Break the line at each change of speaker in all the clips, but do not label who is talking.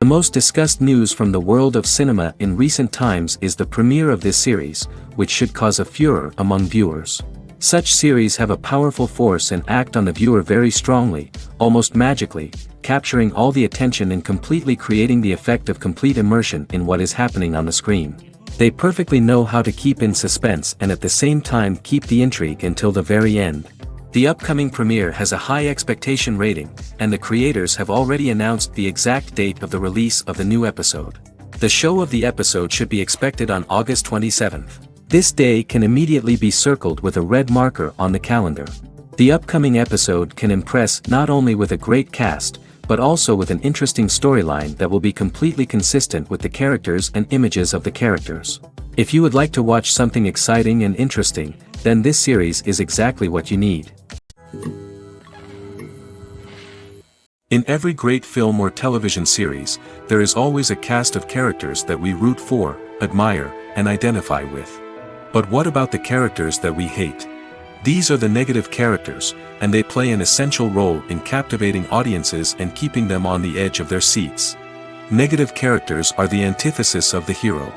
most discussed news from the world of cinema in recent times is the premiere of this series, which should cause a furor among viewers. Such series have a powerful force and act on the viewer very strongly, almost magically, capturing all the attention and completely creating the effect of complete immersion in what is happening on the screen. They perfectly know how to keep in suspense and at the same time keep the intrigue until the very end. The upcoming premiere has a high expectation rating, and the creators have already announced the exact date of the release of the new episode. The show of the episode should be expected on August 27th. This day can immediately be circled with a red marker on the calendar. The upcoming episode can impress not only with a great cast, but also with an interesting storyline that will be completely consistent with the characters and images of the characters. If you would like to watch something exciting and interesting, then this series is exactly what you need. In every great film or television series, there is always a cast of characters that we root for, admire, and identify with. But what about the characters that we hate? These are the negative characters, and they play an essential role in captivating audiences and keeping them on the edge of their seats. Negative characters are the antithesis of the hero.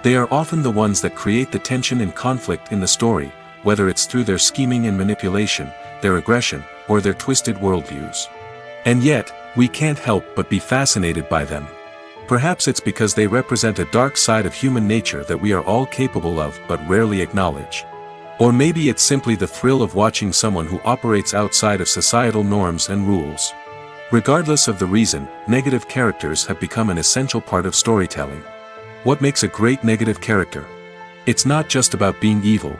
They are often the ones that create the tension and conflict in the story, whether it's through their scheming and manipulation, their aggression, or their twisted worldviews. And yet, we can't help but be fascinated by them. Perhaps it's because they represent a dark side of human nature that we are all capable of but rarely acknowledge. Or maybe it's simply the thrill of watching someone who operates outside of societal norms and rules. Regardless of the reason, negative characters have become an essential part of storytelling. What makes a great negative character? It's not just about being evil.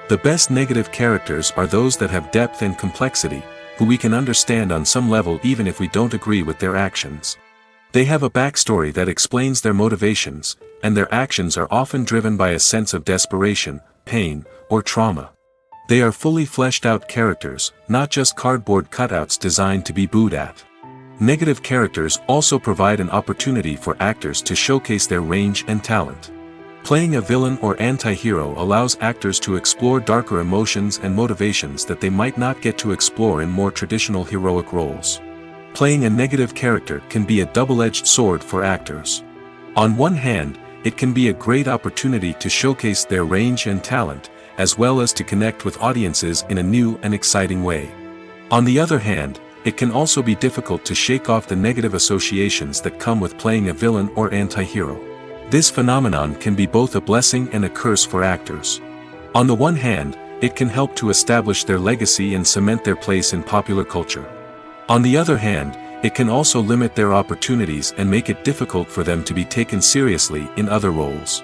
The best negative characters are those that have depth and complexity, who we can understand on some level even if we don't agree with their actions. They have a backstory that explains their motivations, and their actions are often driven by a sense of desperation, pain, or trauma. They are fully fleshed out characters, not just cardboard cutouts designed to be booed at. Negative characters also provide an opportunity for actors to showcase their range and talent. Playing a villain or anti-hero allows actors to explore darker emotions and motivations that they might not get to explore in more traditional heroic roles. Playing a negative character can be a double-edged sword for actors. On one hand, it can be a great opportunity to showcase their range and talent, as well as to connect with audiences in a new and exciting way. On the other hand, it can also be difficult to shake off the negative associations that come with playing a villain or anti-hero. This phenomenon can be both a blessing and a curse for actors. On the one hand, it can help to establish their legacy and cement their place in popular culture. On the other hand, it can also limit their opportunities and make it difficult for them to be taken seriously in other roles.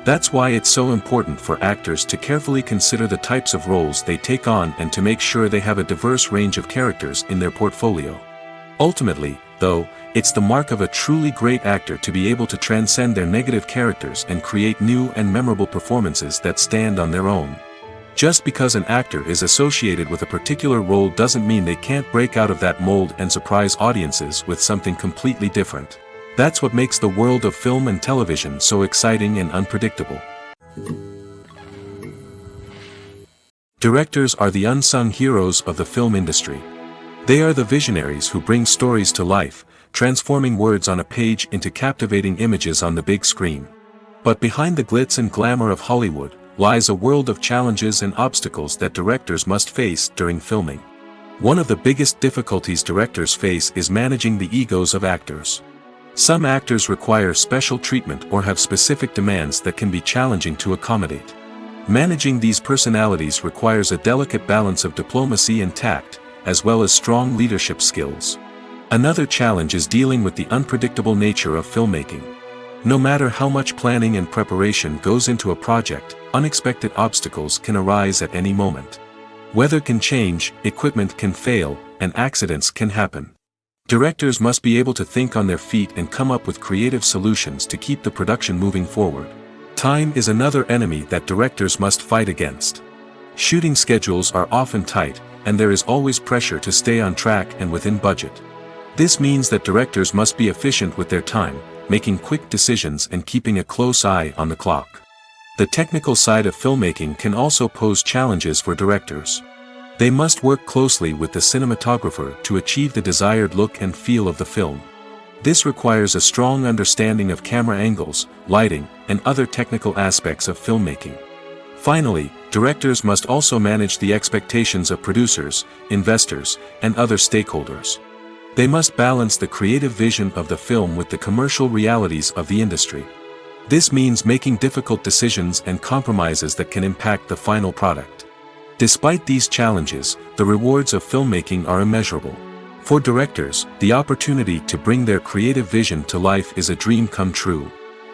That's why it's so important for actors to carefully consider the types of roles they take on and to make sure they have a diverse range of characters in their portfolio. Ultimately, though, it's the mark of a truly great actor to be able to transcend their negative characters and create new and memorable performances that stand on their own. Just because an actor is associated with a particular role doesn't mean they can't break out of that mold and surprise audiences with something completely different. That's what makes the world of film and television so exciting and unpredictable. Directors are the unsung heroes of the film industry. They are the visionaries who bring stories to life, transforming words on a page into captivating images on the big screen. But behind the glitz and glamour of Hollywood lies a world of challenges and obstacles that directors must face during filming. One of the biggest difficulties directors face is managing the egos of actors. Some actors require special treatment or have specific demands that can be challenging to accommodate. Managing these personalities requires a delicate balance of diplomacy and tact, as well as strong leadership skills. Another challenge is dealing with the unpredictable nature of filmmaking. No matter how much planning and preparation goes into a project, unexpected obstacles can arise at any moment. Weather can change, equipment can fail, and accidents can happen. Directors must be able to think on their feet and come up with creative solutions to keep the production moving forward. Time is another enemy that directors must fight against. Shooting schedules are often tight, and there is always pressure to stay on track and within budget. This means that directors must be efficient with their time, making quick decisions and keeping a close eye on the clock. The technical side of filmmaking can also pose challenges for directors. They must work closely with the cinematographer to achieve the desired look and feel of the film. This requires a strong understanding of camera angles, lighting, and other technical aspects of filmmaking. Finally, directors must also manage the expectations of producers, investors, and other stakeholders. They must balance the creative vision of the film with the commercial realities of the industry. This means making difficult decisions and compromises that can impact the final product. Despite these challenges, the rewards of filmmaking are immeasurable. For directors, the opportunity to bring their creative vision to life is a dream come true.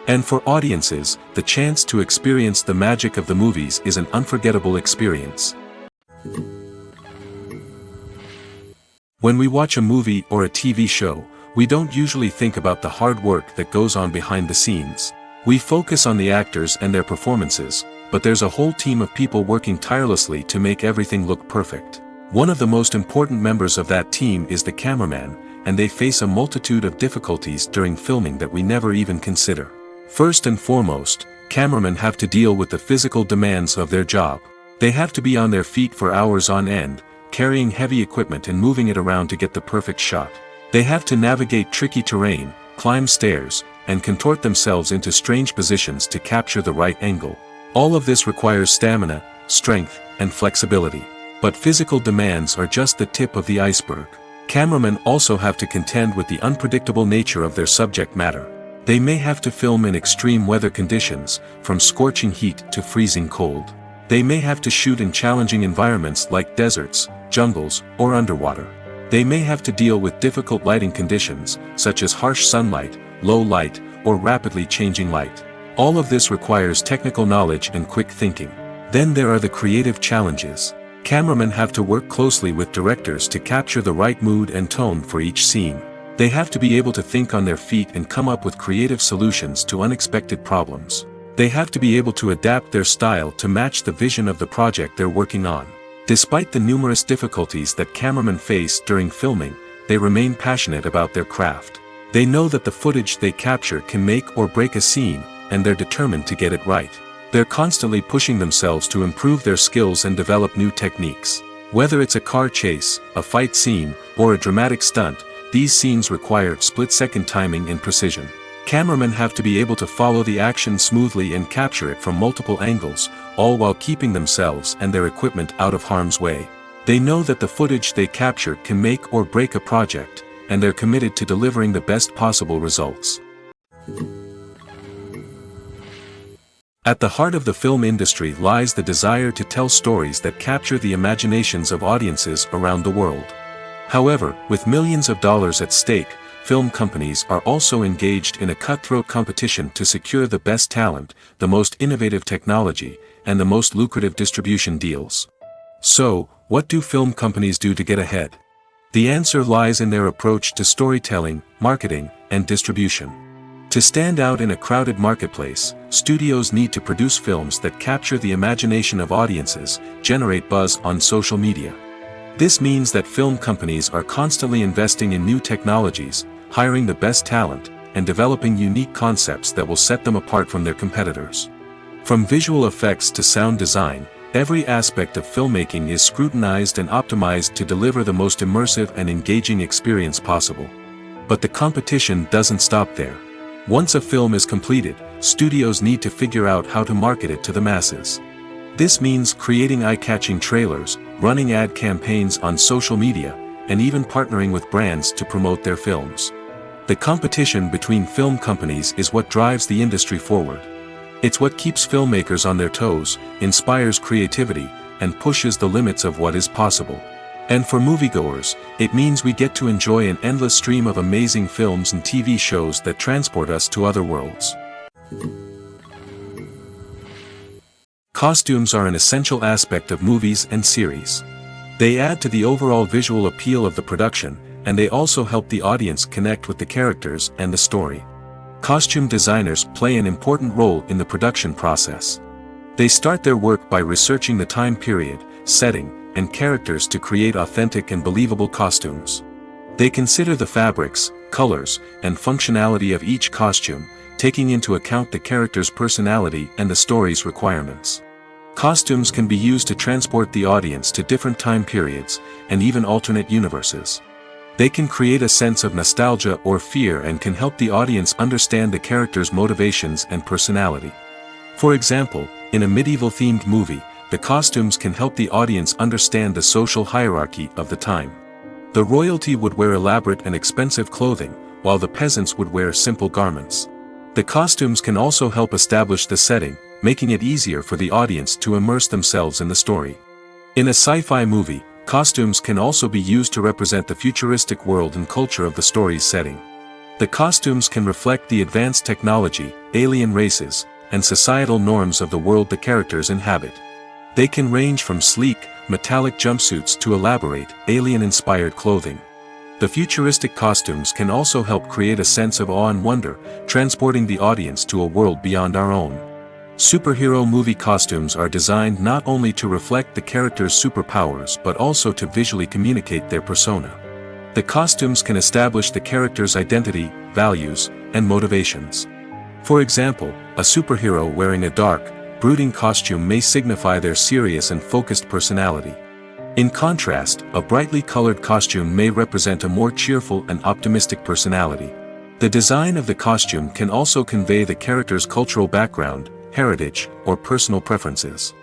And for audiences, the chance to experience the magic of the movies is an unforgettable experience. When we watch a movie or a TV show, we don't usually think about the hard work that goes on behind the scenes. We focus on the actors and their performances, but there's a whole team of people working tirelessly to make everything look perfect. One of the most important members of that team is the cameraman, and they face a multitude of difficulties during filming that we never even consider. First and foremost, cameramen have to deal with the physical demands of their job. They have to be on their feet for hours on end, carrying heavy equipment and moving it around to get the perfect shot. They have to navigate tricky terrain, climb stairs, and contort themselves into strange positions to capture the right angle. All of this requires stamina, strength, and flexibility. But physical demands are just the tip of the iceberg. Cameramen also have to contend with the unpredictable nature of their subject matter. They may have to film in extreme weather conditions, from scorching heat to freezing cold. They may have to shoot in challenging environments like deserts, jungles, or underwater. They may have to deal with difficult lighting conditions, such as harsh sunlight, low light, or rapidly changing light. All of this requires technical knowledge and quick thinking. Then there are the creative challenges. Cameramen have to work closely with directors to capture the right mood and tone for each scene. They have to be able to think on their feet and come up with creative solutions to unexpected problems. They have to be able to adapt their style to match the vision of the project they're working on. Despite the numerous difficulties that cameramen face during filming, they remain passionate about their craft. They know that the footage they capture can make or break a scene, and they're determined to get it right. They're constantly pushing themselves to improve their skills and develop new techniques. Whether it's a car chase, a fight scene, or a dramatic stunt, these scenes require split-second timing and precision. Cameramen have to be able to follow the action smoothly and capture it from multiple angles, all while keeping themselves and their equipment out of harm's way. They know that the footage they capture can make or break a project, and they're committed to delivering the best possible results. At the heart of the film industry lies the desire to tell stories that capture the imaginations of audiences around the world. However, with millions of dollars at stake, film companies are also engaged in a cutthroat competition to secure the best talent, the most innovative technology, and the most lucrative distribution deals. So, what do film companies do to get ahead? The answer lies in their approach to storytelling, marketing, and distribution. To stand out in a crowded marketplace, studios need to produce films that capture the imagination of audiences, generate buzz on social media. This means that film companies are constantly investing in new technologies, hiring the best talent, and developing unique concepts that will set them apart from their competitors. From visual effects to sound design, every aspect of filmmaking is scrutinized and optimized to deliver the most immersive and engaging experience possible. But the competition doesn't stop there. Once a film is completed, studios need to figure out how to market it to the masses. This means creating eye-catching trailers, running ad campaigns on social media, and even partnering with brands to promote their films. The competition between film companies is what drives the industry forward. It's what keeps filmmakers on their toes, inspires creativity, and pushes the limits of what is possible. And for moviegoers, it means we get to enjoy an endless stream of amazing films and TV shows that transport us to other worlds. Costumes are an essential aspect of movies and series. They add to the overall visual appeal of the production, and they also help the audience connect with the characters and the story. Costume designers play an important role in the production process. They start their work by researching the time period, setting, and characters to create authentic and believable costumes. They consider the fabrics, colors, and functionality of each costume, taking into account the character's personality and the story's requirements. Costumes can be used to transport the audience to different time periods, and even alternate universes. They can create a sense of nostalgia or fear and can help the audience understand the character's motivations and personality. For example, in a medieval-themed movie, the costumes can help the audience understand the social hierarchy of the time. The royalty would wear elaborate and expensive clothing, while the peasants would wear simple garments. The costumes can also help establish the setting, making it easier for the audience to immerse themselves in the story. In a sci-fi movie, costumes can also be used to represent the futuristic world and culture of the story's setting. The costumes can reflect the advanced technology, alien races, and societal norms of the world the characters inhabit. They can range from sleek, metallic jumpsuits to elaborate, alien-inspired clothing. The futuristic costumes can also help create a sense of awe and wonder, transporting the audience to a world beyond our own. Superhero movie costumes are designed not only to reflect the character's superpowers but also to visually communicate their persona. The costumes can establish the character's identity, values, and motivations. For example, a superhero wearing a dark, brooding costume may signify their serious and focused personality. In contrast, a brightly colored costume may represent a more cheerful and optimistic personality. The design of the costume can also convey the character's cultural background, heritage, or personal preferences.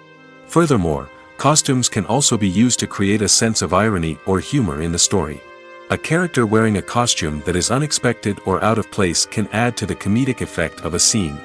Furthermore, costumes can also be used to create a sense of irony or humor in the story. A character wearing a costume that is unexpected or out of place can add to the comedic effect of a scene.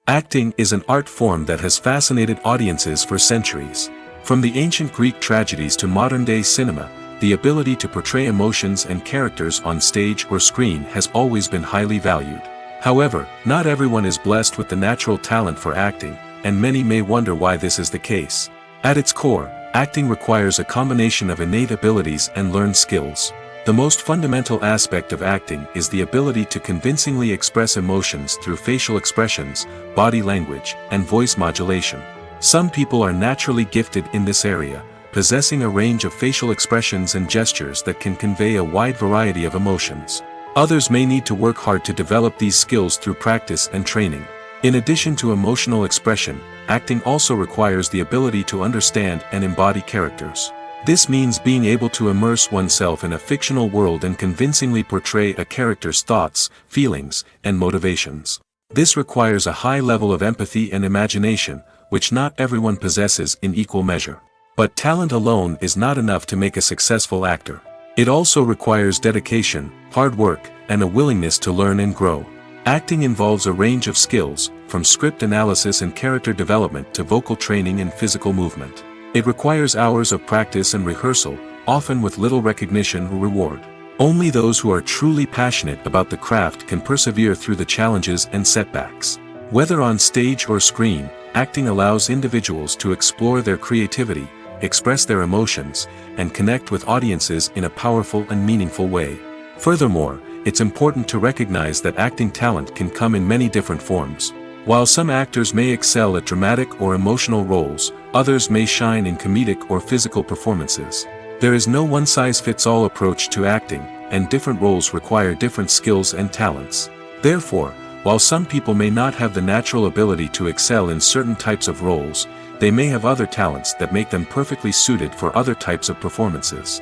Acting is an art form that has fascinated audiences for centuries. From the ancient Greek tragedies to modern-day cinema, the ability to portray emotions and characters on stage or screen has always been highly valued. However, not everyone is blessed with the natural talent for acting, and many may wonder why this is the case. At its core, acting requires a combination of innate abilities and learned skills. The most fundamental aspect of acting is the ability to convincingly express emotions through facial expressions, body language, and voice modulation. Some people are naturally gifted in this area, possessing a range of facial expressions and gestures that can convey a wide variety of emotions. Others may need to work hard to develop these skills through practice and training. In addition to emotional expression, acting also requires the ability to understand and embody characters. This means being able to immerse oneself in a fictional world and convincingly portray a character's thoughts, feelings, and motivations. This requires a high level of empathy and imagination, which not everyone possesses in equal measure. But talent alone is not enough to make a successful actor. It also requires dedication, hard work, and a willingness to learn and grow. Acting involves a range of skills, from script analysis and character development to vocal training and physical movement. It requires hours of practice and rehearsal, often with little recognition or reward. Only those who are truly passionate about the craft can persevere through the challenges and setbacks. Whether on stage or screen, acting allows individuals to explore their creativity, express their emotions, and connect with audiences in a powerful and meaningful way. Furthermore, it's important to recognize that acting talent can come in many different forms. While some actors may excel at dramatic or emotional roles, others may shine in comedic or physical performances. There is no one-size-fits-all approach to acting, and different roles require different skills and talents. Therefore, while some people may not have the natural ability to excel in certain types of roles, they may have other talents that make them perfectly suited for other types of performances.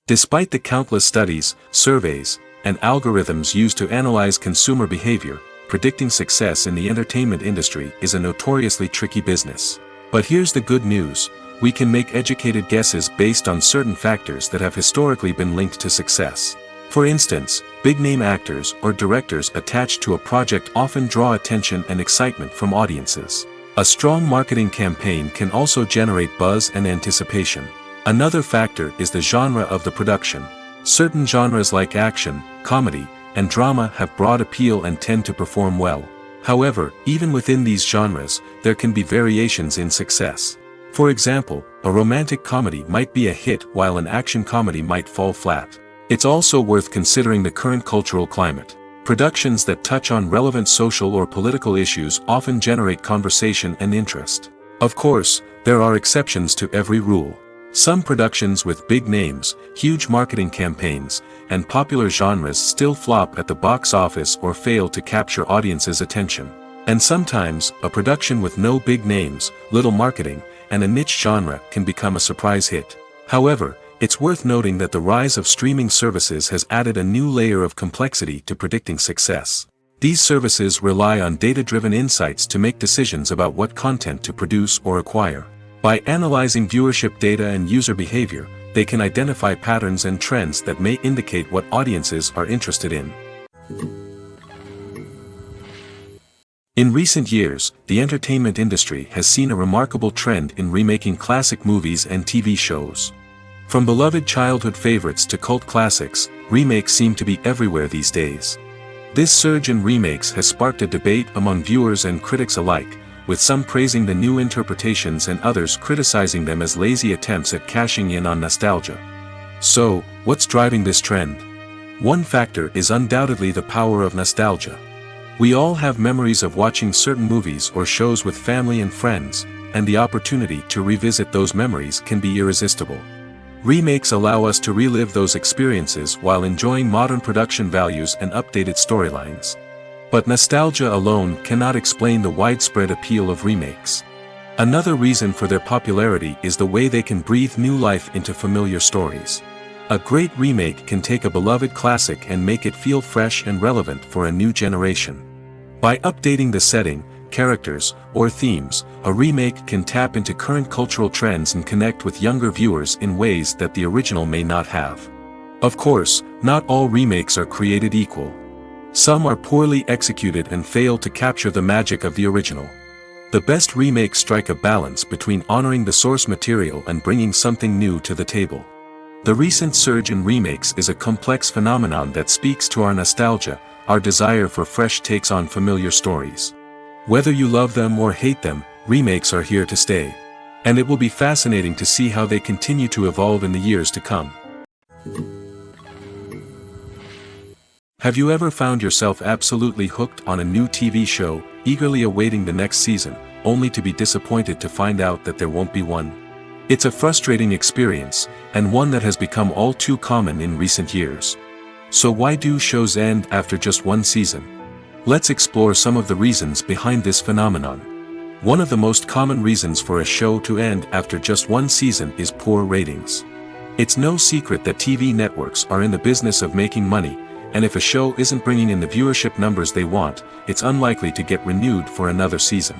Despite the countless studies, surveys, and algorithms used to analyze consumer behavior, predicting success in the entertainment industry is a notoriously tricky business. But here's the good news: we can make educated guesses based on certain factors that have historically been linked to success. For instance, big-name actors or directors attached to a project often draw attention and excitement from audiences. A strong marketing campaign can also generate buzz and anticipation. Another factor is the genre of the production. Certain genres like action, comedy, and drama have broad appeal and tend to perform well. However, even within these genres, there can be variations in success. For example, a romantic comedy might be a hit while an action comedy might fall flat. It's also worth considering the current cultural climate. Productions that touch on relevant social or political issues often generate conversation and interest. Of course, there are exceptions to every rule. Some productions with big names, huge marketing campaigns, and popular genres still flop at the box office or fail to capture audiences' attention. And sometimes, a production with no big names, little marketing, and a niche genre can become a surprise hit. However, it's worth noting that the rise of streaming services has added a new layer of complexity to predicting success. These services rely on data-driven insights to make decisions about what content to produce or acquire. By analyzing viewership data and user behavior, they can identify patterns and trends that may indicate what audiences are interested in. In recent years, the entertainment industry has seen a remarkable trend in remaking classic movies and TV shows. From beloved childhood favorites to cult classics, remakes seem to be everywhere these days. This surge in remakes has sparked a debate among viewers and critics alike, with some praising the new interpretations and others criticizing them as lazy attempts at cashing in on nostalgia. So, what's driving this trend? One factor is undoubtedly the power of nostalgia. We all have memories of watching certain movies or shows with family and friends, and the opportunity to revisit those memories can be irresistible. Remakes allow us to relive those experiences while enjoying modern production values and updated storylines. But nostalgia alone cannot explain the widespread appeal of remakes. Another reason for their popularity is the way they can breathe new life into familiar stories. A great remake can take a beloved classic and make it feel fresh and relevant for a new generation. By updating the setting, characters, or themes, a remake can tap into current cultural trends and connect with younger viewers in ways that the original may not have. Of course, not all remakes are created equal. Some are poorly executed and fail to capture the magic of the original. The best remakes strike a balance between honoring the source material and bringing something new to the table. The recent surge in remakes is a complex phenomenon that speaks to our nostalgia, our desire for fresh takes on familiar stories. Whether you love them or hate them, remakes are here to stay. And it will be fascinating to see how they continue to evolve in the years to come. Have you ever found yourself absolutely hooked on a new TV show, eagerly awaiting the next season, only to be disappointed to find out that there won't be one? It's a frustrating experience, and one that has become all too common in recent years. So why do shows end after just one season? Let's explore some of the reasons behind this phenomenon. One of the most common reasons for a show to end after just one season is poor ratings. It's no secret that TV networks are in the business of making money, and if a show isn't bringing in the viewership numbers they want, it's unlikely to get renewed for another season.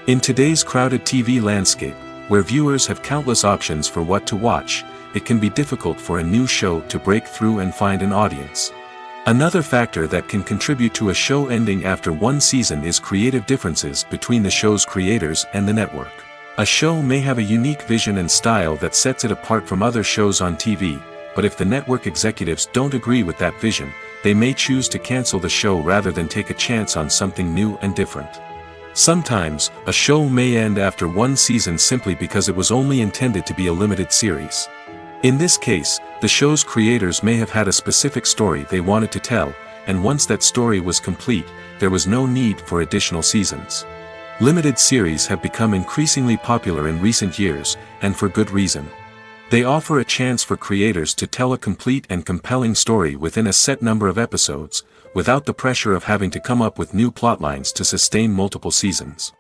In today's crowded TV landscape, where viewers have countless options for what to watch, it can be difficult for a new show to break through and find an audience. Another factor that can contribute to a show ending after one season is creative differences between the show's creators and the network. A show may have a unique vision and style that sets it apart from other shows on TV, but if the network executives don't agree with that vision, they may choose to cancel the show rather than take a chance on something new and different. Sometimes, a show may end after one season simply because it was only intended to be a limited series. In this case, the show's creators may have had a specific story they wanted to tell, and once that story was complete, there was no need for additional seasons. Limited series have become increasingly popular in recent years, and for good reason. They offer a chance for creators to tell a complete and compelling story within a set number of episodes, without the pressure of having to come up with new plotlines to sustain multiple seasons.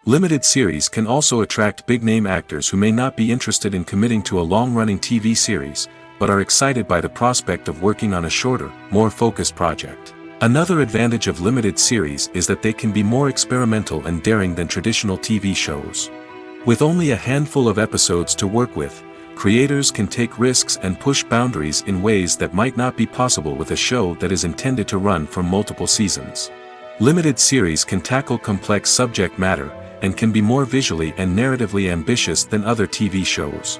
Limited series can also attract big-name actors who may not be interested in committing to a long-running TV series, but are excited by the prospect of working on a shorter, more focused project. Another advantage of limited series is that they can be more experimental and daring than traditional TV shows. With only a handful of episodes to work with, creators can take risks and push boundaries in ways that might not be possible with a show that is intended to run for multiple seasons. Limited series can tackle complex subject matter, and can be more visually and narratively ambitious than other TV shows.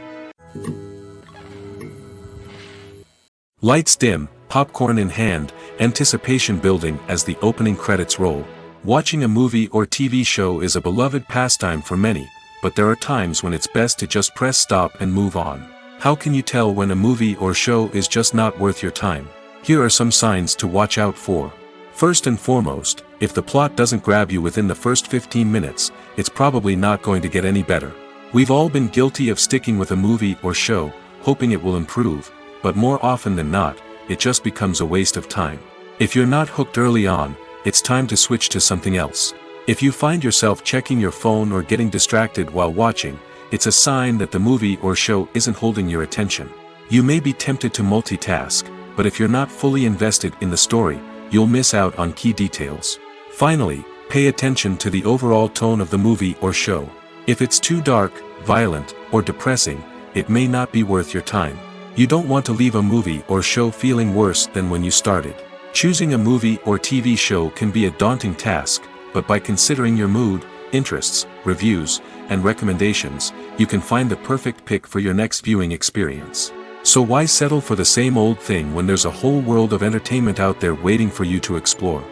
Lights dim, popcorn in hand, anticipation building as the opening credits roll. Watching a movie or TV show is a beloved pastime for many, but there are times when it's best to just press stop and move on. How can you tell when a movie or show is just not worth your time? Here are some signs to watch out for. First and foremost, if the plot doesn't grab you within the first 15 minutes, it's probably not going to get any better. We've all been guilty of sticking with a movie or show, hoping it will improve, but more often than not, it just becomes a waste of time. If you're not hooked early on, it's time to switch to something else. If you find yourself checking your phone or getting distracted while watching, it's a sign that the movie or show isn't holding your attention. You may be tempted to multitask, but if you're not fully invested in the story, you'll miss out on key details. Finally, pay attention to the overall tone of the movie or show. If it's too dark, violent, or depressing, it may not be worth your time. You don't want to leave a movie or show feeling worse than when you started. Choosing a movie or TV show can be a daunting task, but by considering your mood, interests, reviews, and recommendations, you can find the perfect pick for your next viewing experience. So why settle for the same old thing when there's a whole world of entertainment out there waiting for you to explore?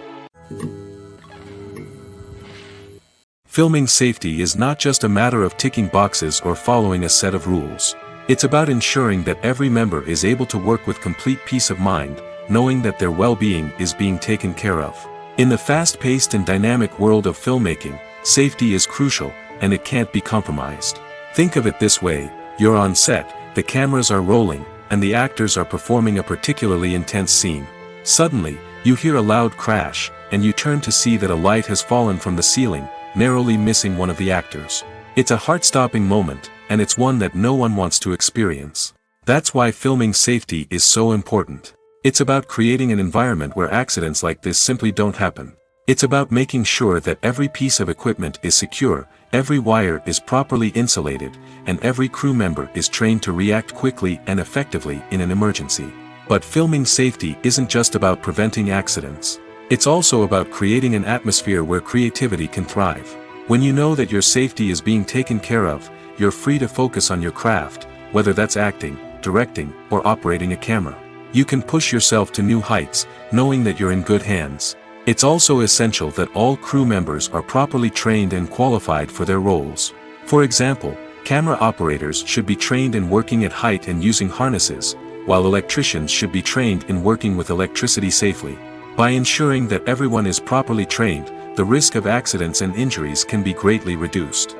Filming safety is not just a matter of ticking boxes or following a set of rules. It's about ensuring that every member is able to work with complete peace of mind, knowing that their well-being is being taken care of. In the fast-paced and dynamic world of filmmaking, safety is crucial, and it can't be compromised. Think of it this way: you're on set, the cameras are rolling, and the actors are performing a particularly intense scene. Suddenly, you hear a loud crash, and you turn to see that a light has fallen from the ceiling, narrowly missing one of the actors. It's a heart-stopping moment, and it's one that no one wants to experience. That's why filming safety is so important. It's about creating an environment where accidents like this simply don't happen. It's about making sure that every piece of equipment is secure, every wire is properly insulated, and every crew member is trained to react quickly and effectively in an emergency. But filming safety isn't just about preventing accidents. It's also about creating an atmosphere where creativity can thrive. When you know that your safety is being taken care of, you're free to focus on your craft, whether that's acting, directing, or operating a camera. You can push yourself to new heights, knowing that you're in good hands. It's also essential that all crew members are properly trained and qualified for their roles. For example, camera operators should be trained in working at height and using harnesses, while electricians should be trained in working with electricity safely. By ensuring that everyone is properly trained, the risk of accidents and injuries can be greatly reduced.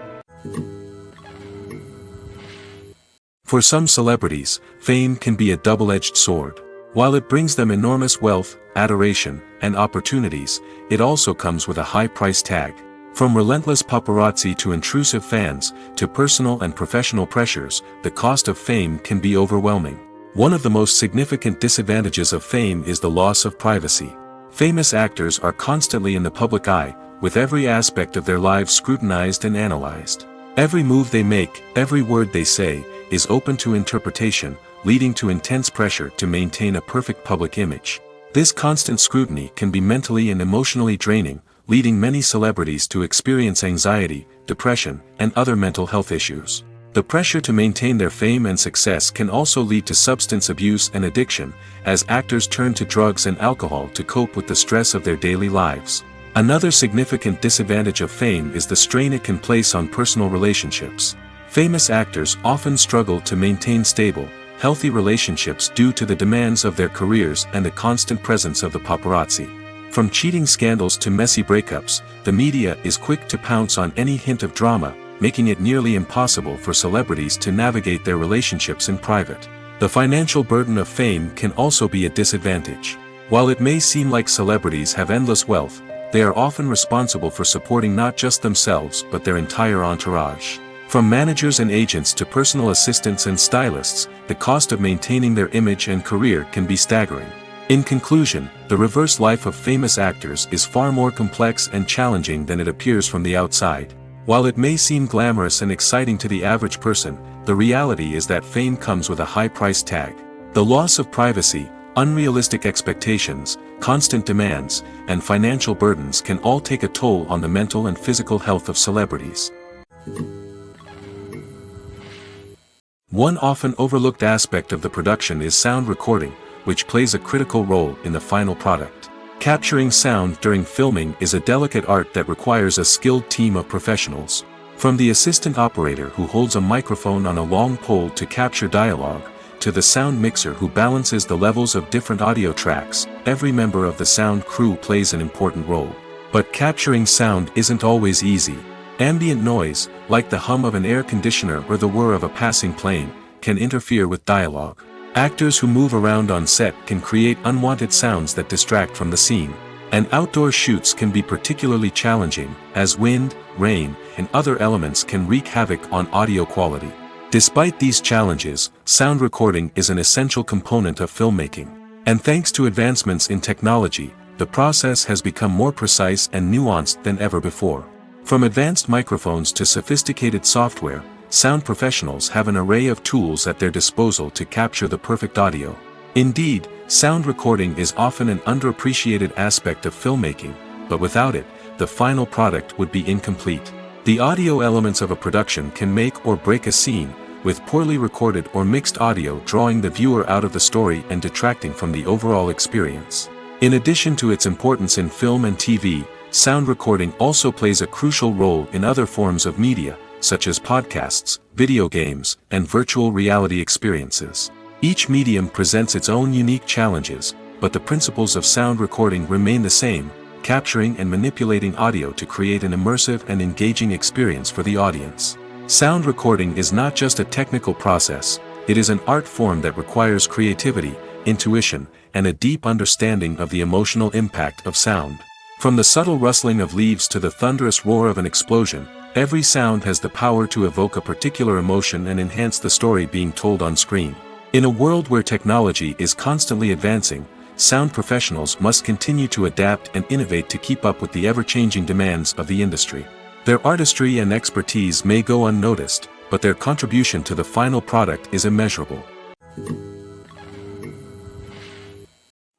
For some celebrities, fame can be a double-edged sword. While it brings them enormous wealth, adoration, and opportunities, it also comes with a high price tag. From relentless paparazzi to intrusive fans, to personal and professional pressures, the cost of fame can be overwhelming. One of the most significant disadvantages of fame is the loss of privacy. Famous actors are constantly in the public eye, with every aspect of their lives scrutinized and analyzed. Every move they make, every word they say, is open to interpretation, leading to intense pressure to maintain a perfect public image. This constant scrutiny can be mentally and emotionally draining, leading many celebrities to experience anxiety, depression, and other mental health issues. The pressure to maintain their fame and success can also lead to substance abuse and addiction, as actors turn to drugs and alcohol to cope with the stress of their daily lives. Another significant disadvantage of fame is the strain it can place on personal relationships. Famous actors often struggle to maintain stable, healthy relationships due to the demands of their careers and the constant presence of the paparazzi. From cheating scandals to messy breakups, the media is quick to pounce on any hint of drama, making it nearly impossible for celebrities to navigate their relationships in private. The financial burden of fame can also be a disadvantage. While it may seem like celebrities have endless wealth, they are often responsible for supporting not just themselves but their entire entourage. From managers and agents to personal assistants and stylists, the cost of maintaining their image and career can be staggering. In conclusion, the reverse life of famous actors is far more complex and challenging than it appears from the outside. While it may seem glamorous and exciting to the average person, the reality is that fame comes with a high price tag. The loss of privacy, unrealistic expectations, constant demands, and financial burdens can all take a toll on the mental and physical health of celebrities. One often overlooked aspect of the production is sound recording, which plays a critical role in the final product. Capturing sound during filming is a delicate art that requires a skilled team of professionals. From the assistant operator who holds a microphone on a long pole to capture dialogue, to the sound mixer who balances the levels of different audio tracks, every member of the sound crew plays an important role. But capturing sound isn't always easy. Ambient noise, like the hum of an air conditioner or the whir of a passing plane, can interfere with dialogue. Actors who move around on set can create unwanted sounds that distract from the scene. And outdoor shoots can be particularly challenging, as wind, rain, and other elements can wreak havoc on audio quality. Despite these challenges, sound recording is an essential component of filmmaking. And thanks to advancements in technology, the process has become more precise and nuanced than ever before. From advanced microphones to sophisticated software, sound professionals have an array of tools at their disposal to capture the perfect audio. Indeed, sound recording is often an underappreciated aspect of filmmaking, but without it, the final product would be incomplete. The audio elements of a production can make or break a scene, with poorly recorded or mixed audio drawing the viewer out of the story and detracting from the overall experience. In addition to its importance in film and TV, sound recording also plays a crucial role in other forms of media, such as podcasts, video games, and virtual reality experiences. Each medium presents its own unique challenges, but the principles of sound recording remain the same, capturing and manipulating audio to create an immersive and engaging experience for the audience. Sound recording is not just a technical process, it is an art form that requires creativity, intuition, and a deep understanding of the emotional impact of sound. From the subtle rustling of leaves to the thunderous roar of an explosion, every sound has the power to evoke a particular emotion and enhance the story being told on screen. In a world where technology is constantly advancing, sound professionals must continue to adapt and innovate to keep up with the ever-changing demands of the industry. Their artistry and expertise may go unnoticed, but their contribution to the final product is immeasurable.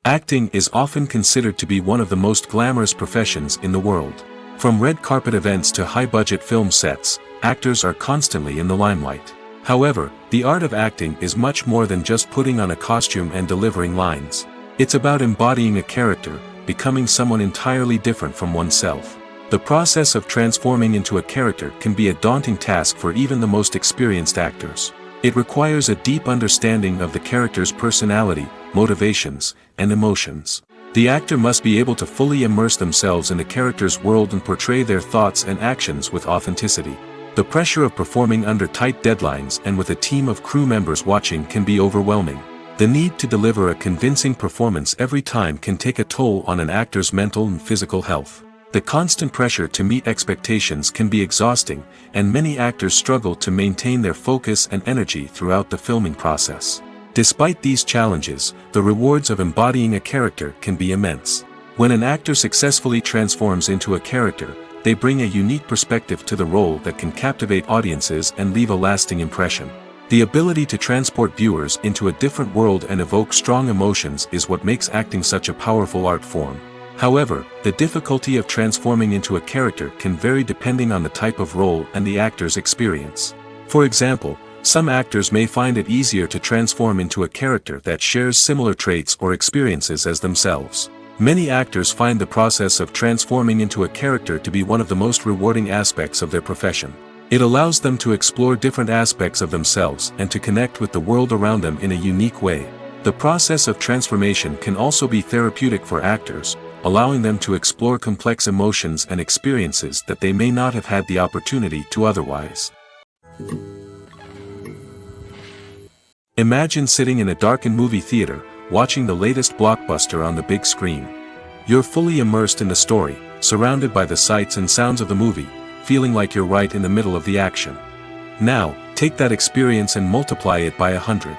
Acting is often considered to be one of the most glamorous professions in the world. From red carpet events to high-budget film sets, actors are constantly in the limelight. However, the art of acting is much more than just putting on a costume and delivering lines. It's about embodying a character, becoming someone entirely different from oneself. The process of transforming into a character can be a daunting task for even the most experienced actors. It requires a deep understanding of the character's personality, motivations, and emotions. The actor must be able to fully immerse themselves in the character's world and portray their thoughts and actions with authenticity. The pressure of performing under tight deadlines and with a team of crew members watching can be overwhelming. The need to deliver a convincing performance every time can take a toll on an actor's mental and physical health. The constant pressure to meet expectations can be exhausting, and many actors struggle to maintain their focus and energy throughout the filming process. Despite these challenges, the rewards of embodying a character can be immense. When an actor successfully transforms into a character, they bring a unique perspective to the role that can captivate audiences and leave a lasting impression. The ability to transport viewers into a different world and evoke strong emotions is what makes acting such a powerful art form. However, the difficulty of transforming into a character can vary depending on the type of role and the actor's experience. For example, some actors may find it easier to transform into a character that shares similar traits or experiences as themselves. Many actors find the process of transforming into a character to be one of the most rewarding aspects of their profession. It allows them to explore different aspects of themselves and to connect with the world around them in a unique way. The process of transformation can also be therapeutic for actors, allowing them to explore complex emotions and experiences that they may not have had the opportunity to otherwise. Imagine sitting in a darkened movie theater, watching the latest blockbuster on the big screen. You're fully immersed in the story, surrounded by the sights and sounds of the movie, feeling like you're right in the middle of the action. Now, take that experience and multiply it by 100.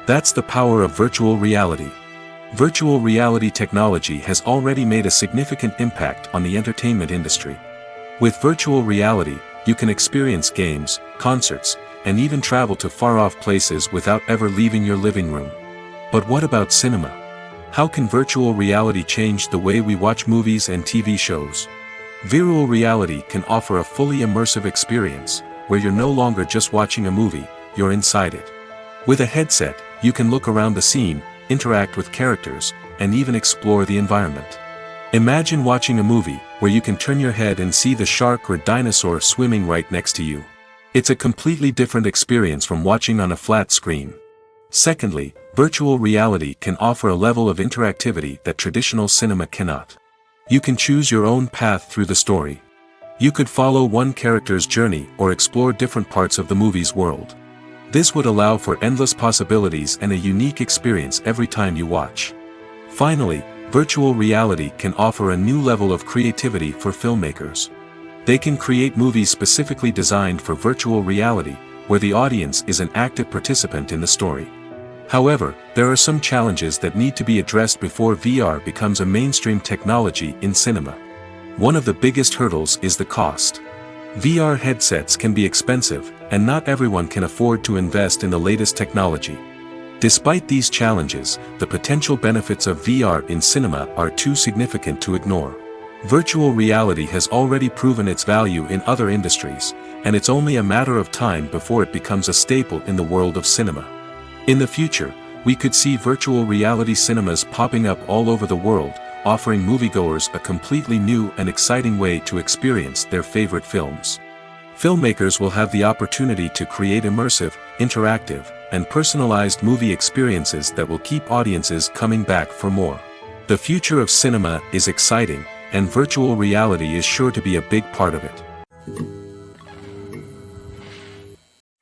That's the power of virtual reality. Virtual reality technology has already made a significant impact on the entertainment industry. With virtual reality, you can experience games, concerts, and even travel to far-off places without ever leaving your living room. But what about cinema? How can virtual reality change the way we watch movies and TV shows? Virtual reality can offer a fully immersive experience, where you're no longer just watching a movie, you're inside it. With a headset, you can look around the scene, interact with characters, and even explore the environment. Imagine watching a movie where you can turn your head and see the shark or dinosaur swimming right next to you. It's a completely different experience from watching on a flat screen. Secondly, virtual reality can offer a level of interactivity that traditional cinema cannot. You can choose your own path through the story. You could follow one character's journey or explore different parts of the movie's world. This would allow for endless possibilities and a unique experience every time you watch. Finally, virtual reality can offer a new level of creativity for filmmakers. They can create movies specifically designed for virtual reality, where the audience is an active participant in the story. However, there are some challenges that need to be addressed before VR becomes a mainstream technology in cinema. One of the biggest hurdles is the cost. VR headsets can be expensive, and not everyone can afford to invest in the latest technology. Despite these challenges, the potential benefits of VR in cinema are too significant to ignore. Virtual reality has already proven its value in other industries, and it's only a matter of time before it becomes a staple in the world of cinema. In the future, we could see virtual reality cinemas popping up all over the world, offering moviegoers a completely new and exciting way to experience their favorite films. Filmmakers will have the opportunity to create immersive, interactive, and personalized movie experiences that will keep audiences coming back for more. The future of cinema is exciting, and virtual reality is sure to be a big part of it.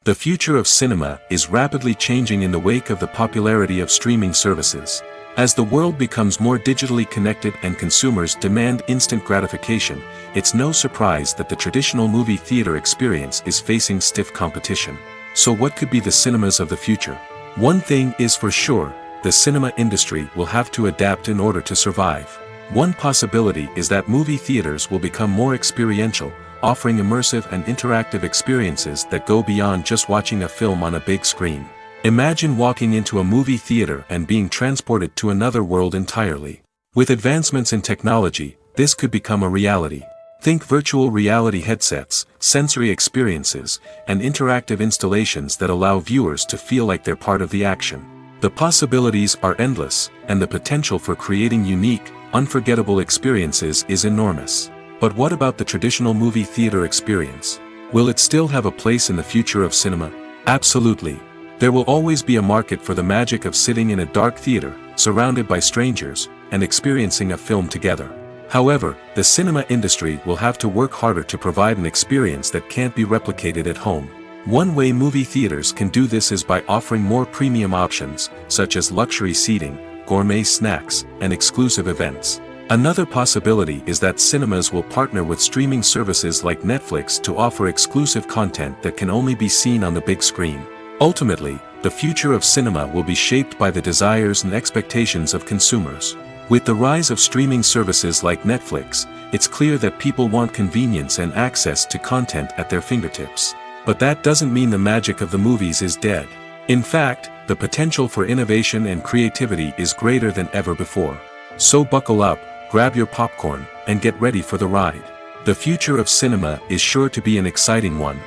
The future of cinema is rapidly changing in the wake of the popularity of streaming services. As the world becomes more digitally connected and consumers demand instant gratification, it's no surprise that the traditional movie theater experience is facing stiff competition. So what could be the cinemas of the future? One thing is for sure, the cinema industry will have to adapt in order to survive. One possibility is that movie theaters will become more experiential, offering immersive and interactive experiences that go beyond just watching a film on a big screen. Imagine walking into a movie theater and being transported to another world entirely. With advancements in technology, this could become a reality. Think virtual reality headsets, sensory experiences, and interactive installations that allow viewers to feel like they're part of the action. The possibilities are endless, and the potential for creating unique, unforgettable experiences is enormous. But what about the traditional movie theater experience? Will it still have a place in the future of cinema? Absolutely. There will always be a market for the magic of sitting in a dark theater, surrounded by strangers, and experiencing a film together. However, the cinema industry will have to work harder to provide an experience that can't be replicated at home. One way movie theaters can do this is by offering more premium options, such as luxury seating, gourmet snacks, and exclusive events. Another possibility is that cinemas will partner with streaming services like Netflix to offer exclusive content that can only be seen on the big screen. Ultimately, the future of cinema will be shaped by the desires and expectations of consumers. With the rise of streaming services like Netflix, it's clear that people want convenience and access to content at their fingertips. But that doesn't mean the magic of the movies is dead. In fact, the potential for innovation and creativity is greater than ever before. So buckle up, grab your popcorn, and get ready for the ride. The future of cinema is sure to be an exciting one.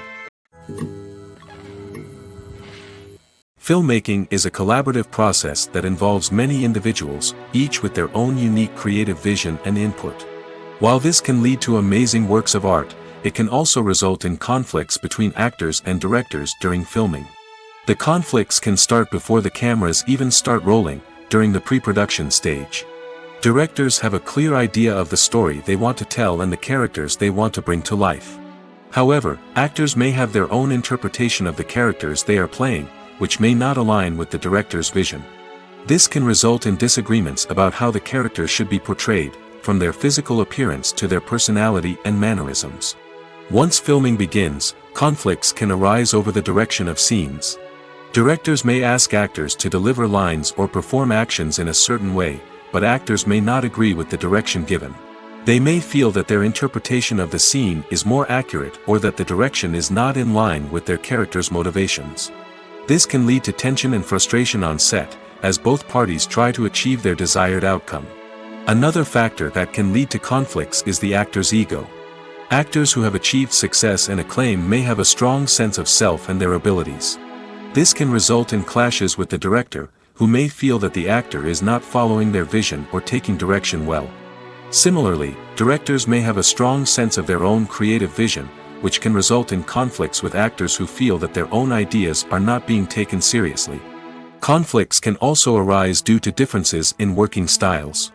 Filmmaking is a collaborative process that involves many individuals, each with their own unique creative vision and input. While this can lead to amazing works of art, it can also result in conflicts between actors and directors during filming. The conflicts can start before the cameras even start rolling, during the pre-production stage. Directors have a clear idea of the story they want to tell and the characters they want to bring to life. However, actors may have their own interpretation of the characters they are playing, which may not align with the director's vision. This can result in disagreements about how the characters should be portrayed, from their physical appearance to their personality and mannerisms. Once filming begins, conflicts can arise over the direction of scenes. Directors may ask actors to deliver lines or perform actions in a certain way, but actors may not agree with the direction given. They may feel that their interpretation of the scene is more accurate or that the direction is not in line with their character's motivations. This can lead to tension and frustration on set, as both parties try to achieve their desired outcome. Another factor that can lead to conflicts is the actor's ego. Actors who have achieved success and acclaim may have a strong sense of self and their abilities. This can result in clashes with the director, who may feel that the actor is not following their vision or taking direction well. Similarly, directors may have a strong sense of their own creative vision, which can result in conflicts with actors who feel that their own ideas are not being taken seriously. Conflicts can also arise due to differences in working styles.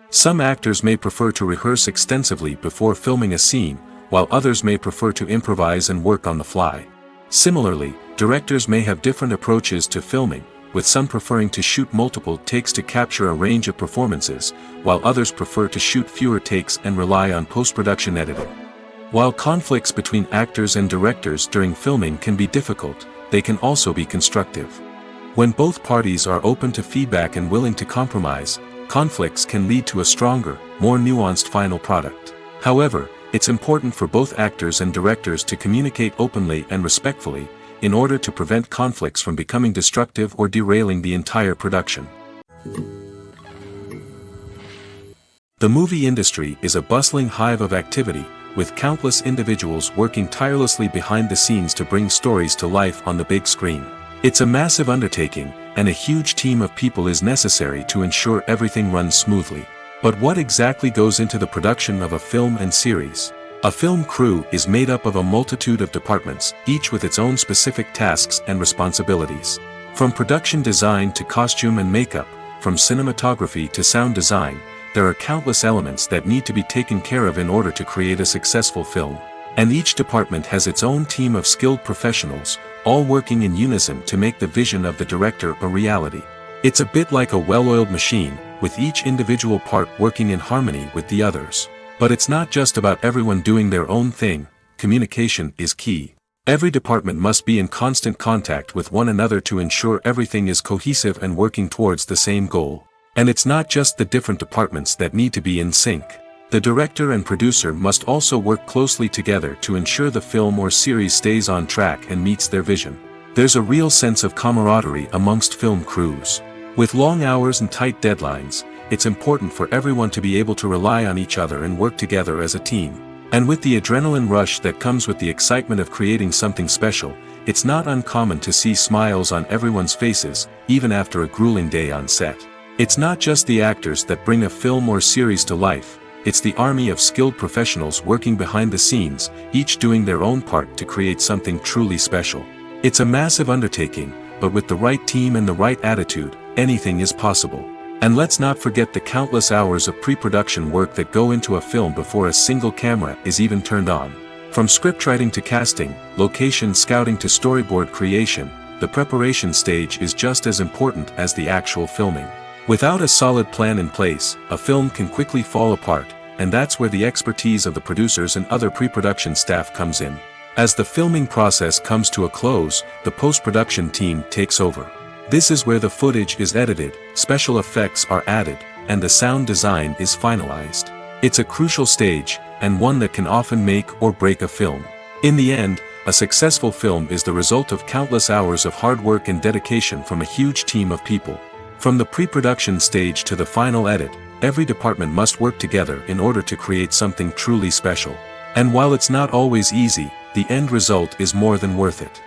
Some actors may prefer to rehearse extensively before filming a scene, while others may prefer to improvise and work on the fly. Similarly, directors may have different approaches to filming, with some preferring to shoot multiple takes to capture a range of performances, while others prefer to shoot fewer takes and rely on post-production editing. While conflicts between actors and directors during filming can be difficult, they can also be constructive. When both parties are open to feedback and willing to compromise, conflicts can lead to a stronger, more nuanced final product. However, it's important for both actors and directors to communicate openly and respectfully, in order to prevent conflicts from becoming destructive or derailing the entire production. The movie industry is a bustling hive of activity, with countless individuals working tirelessly behind the scenes to bring stories to life on the big screen. It's a massive undertaking, and a huge team of people is necessary to ensure everything runs smoothly. But what exactly goes into the production of a film and series? A film crew is made up of a multitude of departments, each with its own specific tasks and responsibilities. From production design to costume and makeup, from cinematography to sound design, there are countless elements that need to be taken care of in order to create a successful film. And each department has its own team of skilled professionals, all working in unison to make the vision of the director a reality. It's a bit like a well-oiled machine, with each individual part working in harmony with the others. But it's not just about everyone doing their own thing. Communication is key. Every department must be in constant contact with one another to ensure everything is cohesive and working towards the same goal. And it's not just the different departments that need to be in sync. The director and producer must also work closely together to ensure the film or series stays on track and meets their vision. There's a real sense of camaraderie amongst film crews. With long hours and tight deadlines, it's important for everyone to be able to rely on each other and work together as a team. And with the adrenaline rush that comes with the excitement of creating something special, it's not uncommon to see smiles on everyone's faces, even after a grueling day on set. It's not just the actors that bring a film or series to life, it's the army of skilled professionals working behind the scenes, each doing their own part to create something truly special. It's a massive undertaking, but with the right team and the right attitude, anything is possible. And let's not forget the countless hours of pre-production work that go into a film before a single camera is even turned on. From scriptwriting to casting, location scouting to storyboard creation, the preparation stage is just as important as the actual filming. Without a solid plan in place, a film can quickly fall apart, and that's where the expertise of the producers and other pre-production staff comes in. As the filming process comes to a close, the post-production team takes over. This is where the footage is edited, special effects are added, and the sound design is finalized. It's a crucial stage, and one that can often make or break a film. In the end, a successful film is the result of countless hours of hard work and dedication from a huge team of people. From the pre-production stage to the final edit, every department must work together in order to create something truly special. And while it's not always easy, the end result is more than worth it.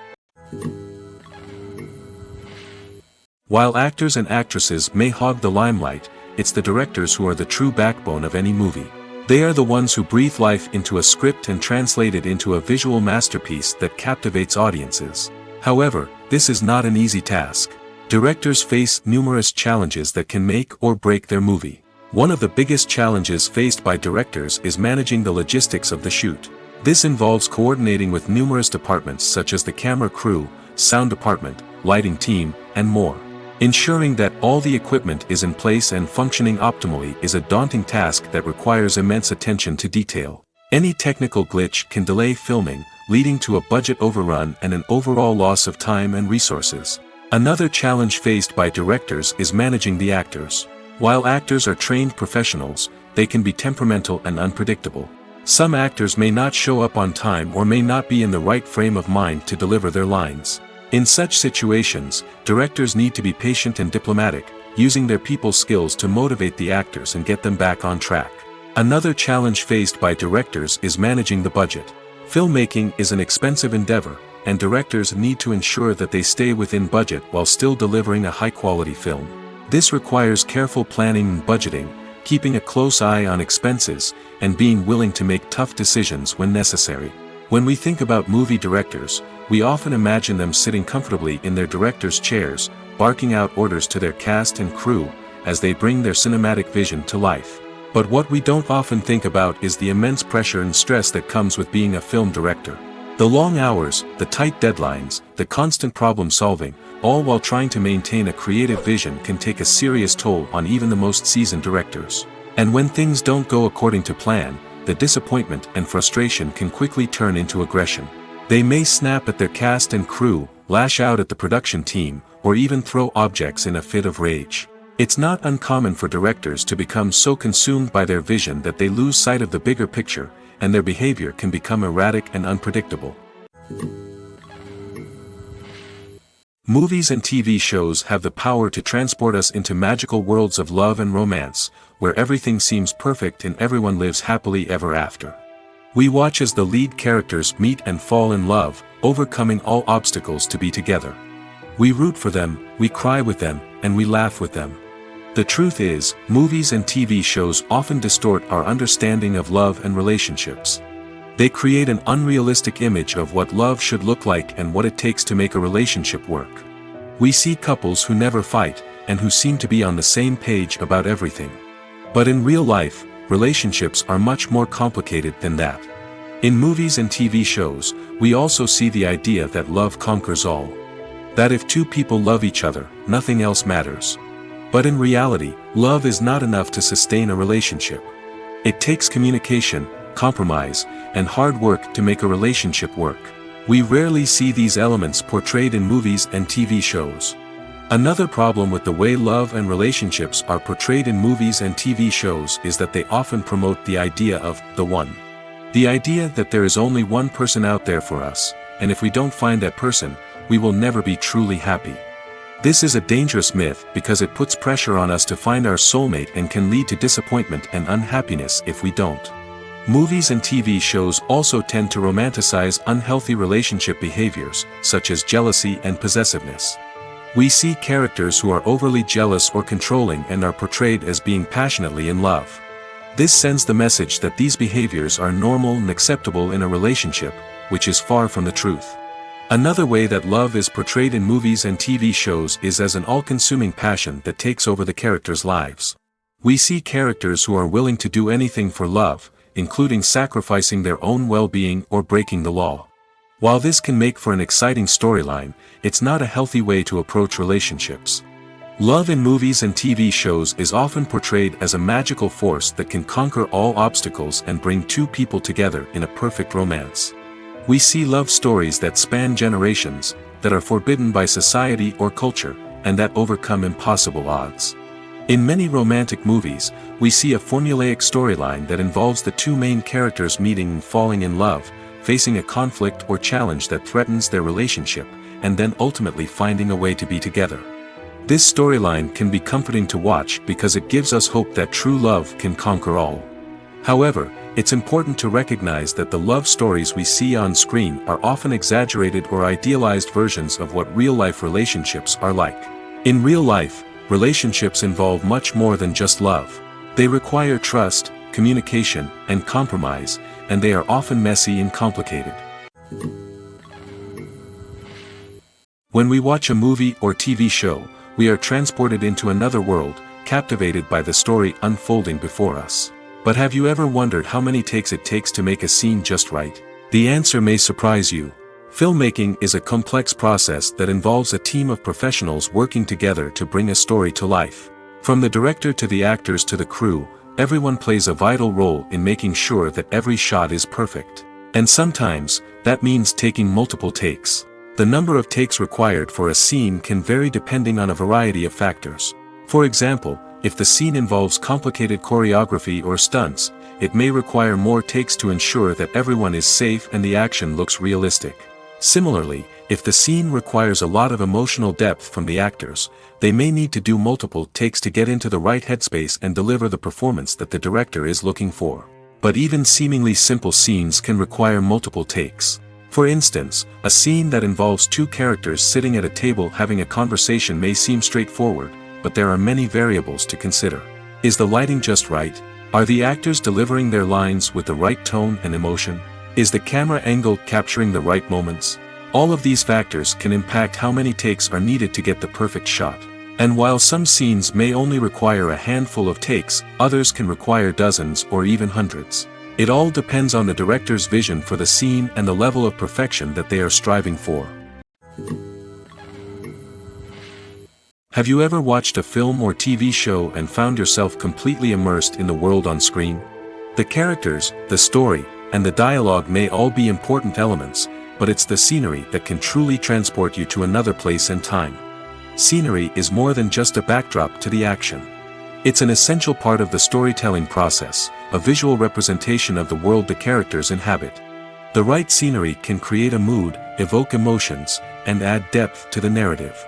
While actors and actresses may hog the limelight, it's the directors who are the true backbone of any movie. They are the ones who breathe life into a script and translate it into a visual masterpiece that captivates audiences. However, this is not an easy task. Directors face numerous challenges that can make or break their movie. One of the biggest challenges faced by directors is managing the logistics of the shoot. This involves coordinating with numerous departments such as the camera crew, sound department, lighting team, and more. Ensuring that all the equipment is in place and functioning optimally is a daunting task that requires immense attention to detail. Any technical glitch can delay filming, leading to a budget overrun and an overall loss of time and resources. Another challenge faced by directors is managing the actors. While actors are trained professionals, they can be temperamental and unpredictable. Some actors may not show up on time or may not be in the right frame of mind to deliver their lines. In such situations, directors need to be patient and diplomatic, using their people skills to motivate the actors and get them back on track. Another challenge faced by directors is managing the budget. Filmmaking is an expensive endeavor, and directors need to ensure that they stay within budget while still delivering a high-quality film. This requires careful planning and budgeting, keeping a close eye on expenses, and being willing to make tough decisions when necessary. When we think about movie directors, we often imagine them sitting comfortably in their director's chairs, barking out orders to their cast and crew, as they bring their cinematic vision to life. But what we don't often think about is the immense pressure and stress that comes with being a film director. The long hours, the tight deadlines, the constant problem solving, all while trying to maintain a creative vision can take a serious toll on even the most seasoned directors. And when things don't go according to plan, the disappointment and frustration can quickly turn into aggression. They may snap at their cast and crew, lash out at the production team, or even throw objects in a fit of rage. It's not uncommon for directors to become so consumed by their vision that they lose sight of the bigger picture, and their behavior can become erratic and unpredictable. Movies and TV shows have the power to transport us into magical worlds of love and romance, where everything seems perfect and everyone lives happily ever after. We watch as the lead characters meet and fall in love, overcoming all obstacles to be together. We root for them, we cry with them, and we laugh with them. The truth is, movies and TV shows often distort our understanding of love and relationships. They create an unrealistic image of what love should look like and what it takes to make a relationship work. We see couples who never fight, and who seem to be on the same page about everything. But in real life, relationships are much more complicated than that. In movies and TV shows, we also see the idea that love conquers all. That if two people love each other, nothing else matters. But in reality, love is not enough to sustain a relationship. It takes communication, compromise, and hard work to make a relationship work. We rarely see these elements portrayed in movies and TV shows. Another problem with the way love and relationships are portrayed in movies and TV shows is that they often promote the idea of the one. The idea that there is only one person out there for us, and if we don't find that person, we will never be truly happy. This is a dangerous myth because it puts pressure on us to find our soulmate and can lead to disappointment and unhappiness if we don't. Movies and TV shows also tend to romanticize unhealthy relationship behaviors, such as jealousy and possessiveness. We see characters who are overly jealous or controlling and are portrayed as being passionately in love. This sends the message that these behaviors are normal and acceptable in a relationship, which is far from the truth. Another way that love is portrayed in movies and TV shows is as an all-consuming passion that takes over the characters' lives. We see characters who are willing to do anything for love, including sacrificing their own well-being or breaking the law. While this can make for an exciting storyline, it's not a healthy way to approach relationships. Love in movies and TV shows is often portrayed as a magical force that can conquer all obstacles and bring two people together in a perfect romance. We see love stories that span generations, that are forbidden by society or culture, and that overcome impossible odds. In many romantic movies, we see a formulaic storyline that involves the two main characters meeting and falling in love, facing a conflict or challenge that threatens their relationship, and then ultimately finding a way to be together. This storyline can be comforting to watch because it gives us hope that true love can conquer all. However, it's important to recognize that the love stories we see on screen are often exaggerated or idealized versions of what real-life relationships are like. In real life, relationships involve much more than just love. They require trust, communication, and compromise, and they are often messy and complicated. When we watch a movie or TV show, we are transported into another world, captivated by the story unfolding before us. But have you ever wondered how many takes it takes to make a scene just right? The answer may surprise you. Filmmaking is a complex process that involves a team of professionals working together to bring a story to life. From the director to the actors to the crew, everyone plays a vital role in making sure that every shot is perfect. And sometimes, that means taking multiple takes. The number of takes required for a scene can vary depending on a variety of factors. For example, if the scene involves complicated choreography or stunts, it may require more takes to ensure that everyone is safe and the action looks realistic. Similarly, if the scene requires a lot of emotional depth from the actors, they may need to do multiple takes to get into the right headspace and deliver the performance that the director is looking for. But even seemingly simple scenes can require multiple takes. For instance, a scene that involves two characters sitting at a table having a conversation may seem straightforward, but there are many variables to consider. Is the lighting just right? Are the actors delivering their lines with the right tone and emotion? Is the camera angle capturing the right moments? All of these factors can impact how many takes are needed to get the perfect shot. And while some scenes may only require a handful of takes, others can require dozens or even hundreds. It all depends on the director's vision for the scene and the level of perfection that they are striving for. Have you ever watched a film or TV show and found yourself completely immersed in the world on screen? The characters, the story, and the dialogue may all be important elements, but it's the scenery that can truly transport you to another place and time. Scenery is more than just a backdrop to the action. It's an essential part of the storytelling process, a visual representation of the world the characters inhabit. The right scenery can create a mood, evoke emotions, and add depth to the narrative.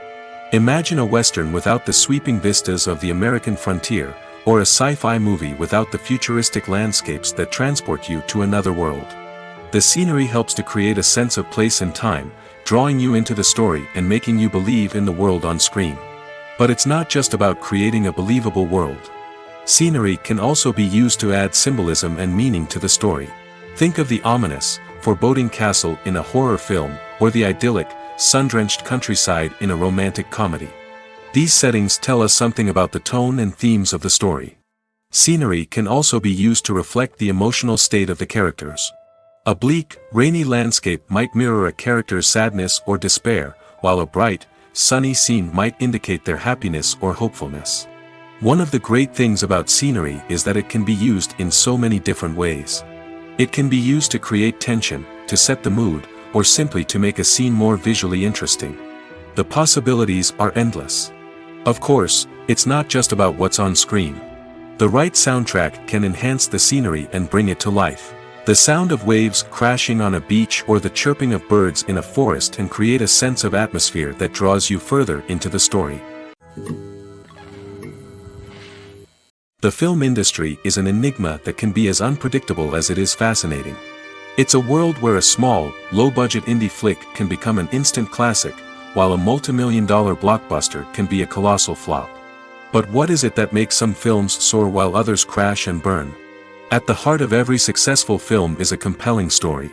Imagine a Western without the sweeping vistas of the American frontier, or a sci-fi movie without the futuristic landscapes that transport you to another world. The scenery helps to create a sense of place and time, drawing you into the story and making you believe in the world on screen. But it's not just about creating a believable world. Scenery can also be used to add symbolism and meaning to the story. Think of the ominous, foreboding castle in a horror film, or the idyllic, sun-drenched countryside in a romantic comedy. These settings tell us something about the tone and themes of the story. Scenery can also be used to reflect the emotional state of the characters. A bleak, rainy landscape might mirror a character's sadness or despair, while a bright, sunny scene might indicate their happiness or hopefulness. One of the great things about scenery is that it can be used in so many different ways. It can be used to create tension, to set the mood, or simply to make a scene more visually interesting. The possibilities are endless. Of course, it's not just about what's on screen. The right soundtrack can enhance the scenery and bring it to life. The sound of waves crashing on a beach or the chirping of birds in a forest can create a sense of atmosphere that draws you further into the story. The film industry is an enigma that can be as unpredictable as it is fascinating. It's a world where a small, low-budget indie flick can become an instant classic, while a multi-million-dollar blockbuster can be a colossal flop. But what is it that makes some films soar while others crash and burn? At the heart of every successful film is a compelling story.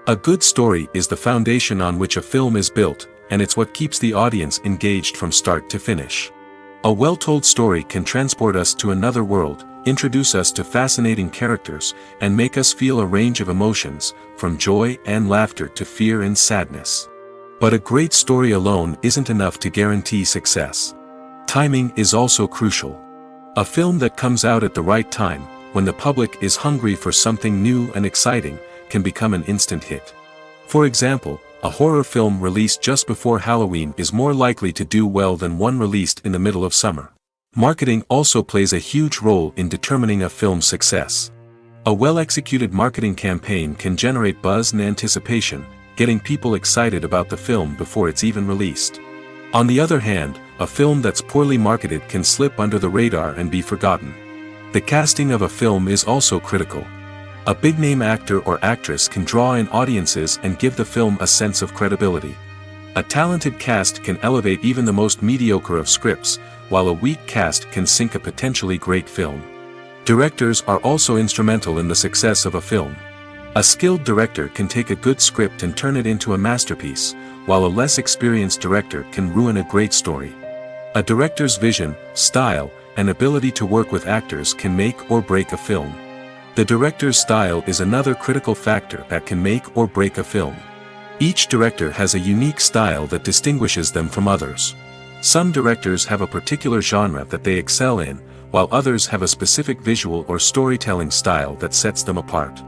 A good story is the foundation on which a film is built, and it's what keeps the audience engaged from start to finish. A well-told story can transport us to another world, introduce us to fascinating characters, and make us feel a range of emotions, from joy and laughter to fear and sadness. But a great story alone isn't enough to guarantee success. Timing is also crucial. A film that comes out at the right time, when the public is hungry for something new and exciting, can become an instant hit. For example, a horror film released just before Halloween is more likely to do well than one released in the middle of summer. Marketing also plays a huge role in determining a film's success. A well-executed marketing campaign can generate buzz and anticipation, getting people excited about the film before it's even released. On the other hand, a film that's poorly marketed can slip under the radar and be forgotten. The casting of a film is also critical. A big-name actor or actress can draw in audiences and give the film a sense of credibility. A talented cast can elevate even the most mediocre of scripts, while a weak cast can sink a potentially great film. Directors are also instrumental in the success of a film. A skilled director can take a good script and turn it into a masterpiece, while a less experienced director can ruin a great story. A director's vision, style, and ability to work with actors can make or break a film. The director's style is another critical factor that can make or break a film. Each director has a unique style that distinguishes them from others. Some directors have a particular genre that they excel in, while others have a specific visual or storytelling style that sets them apart.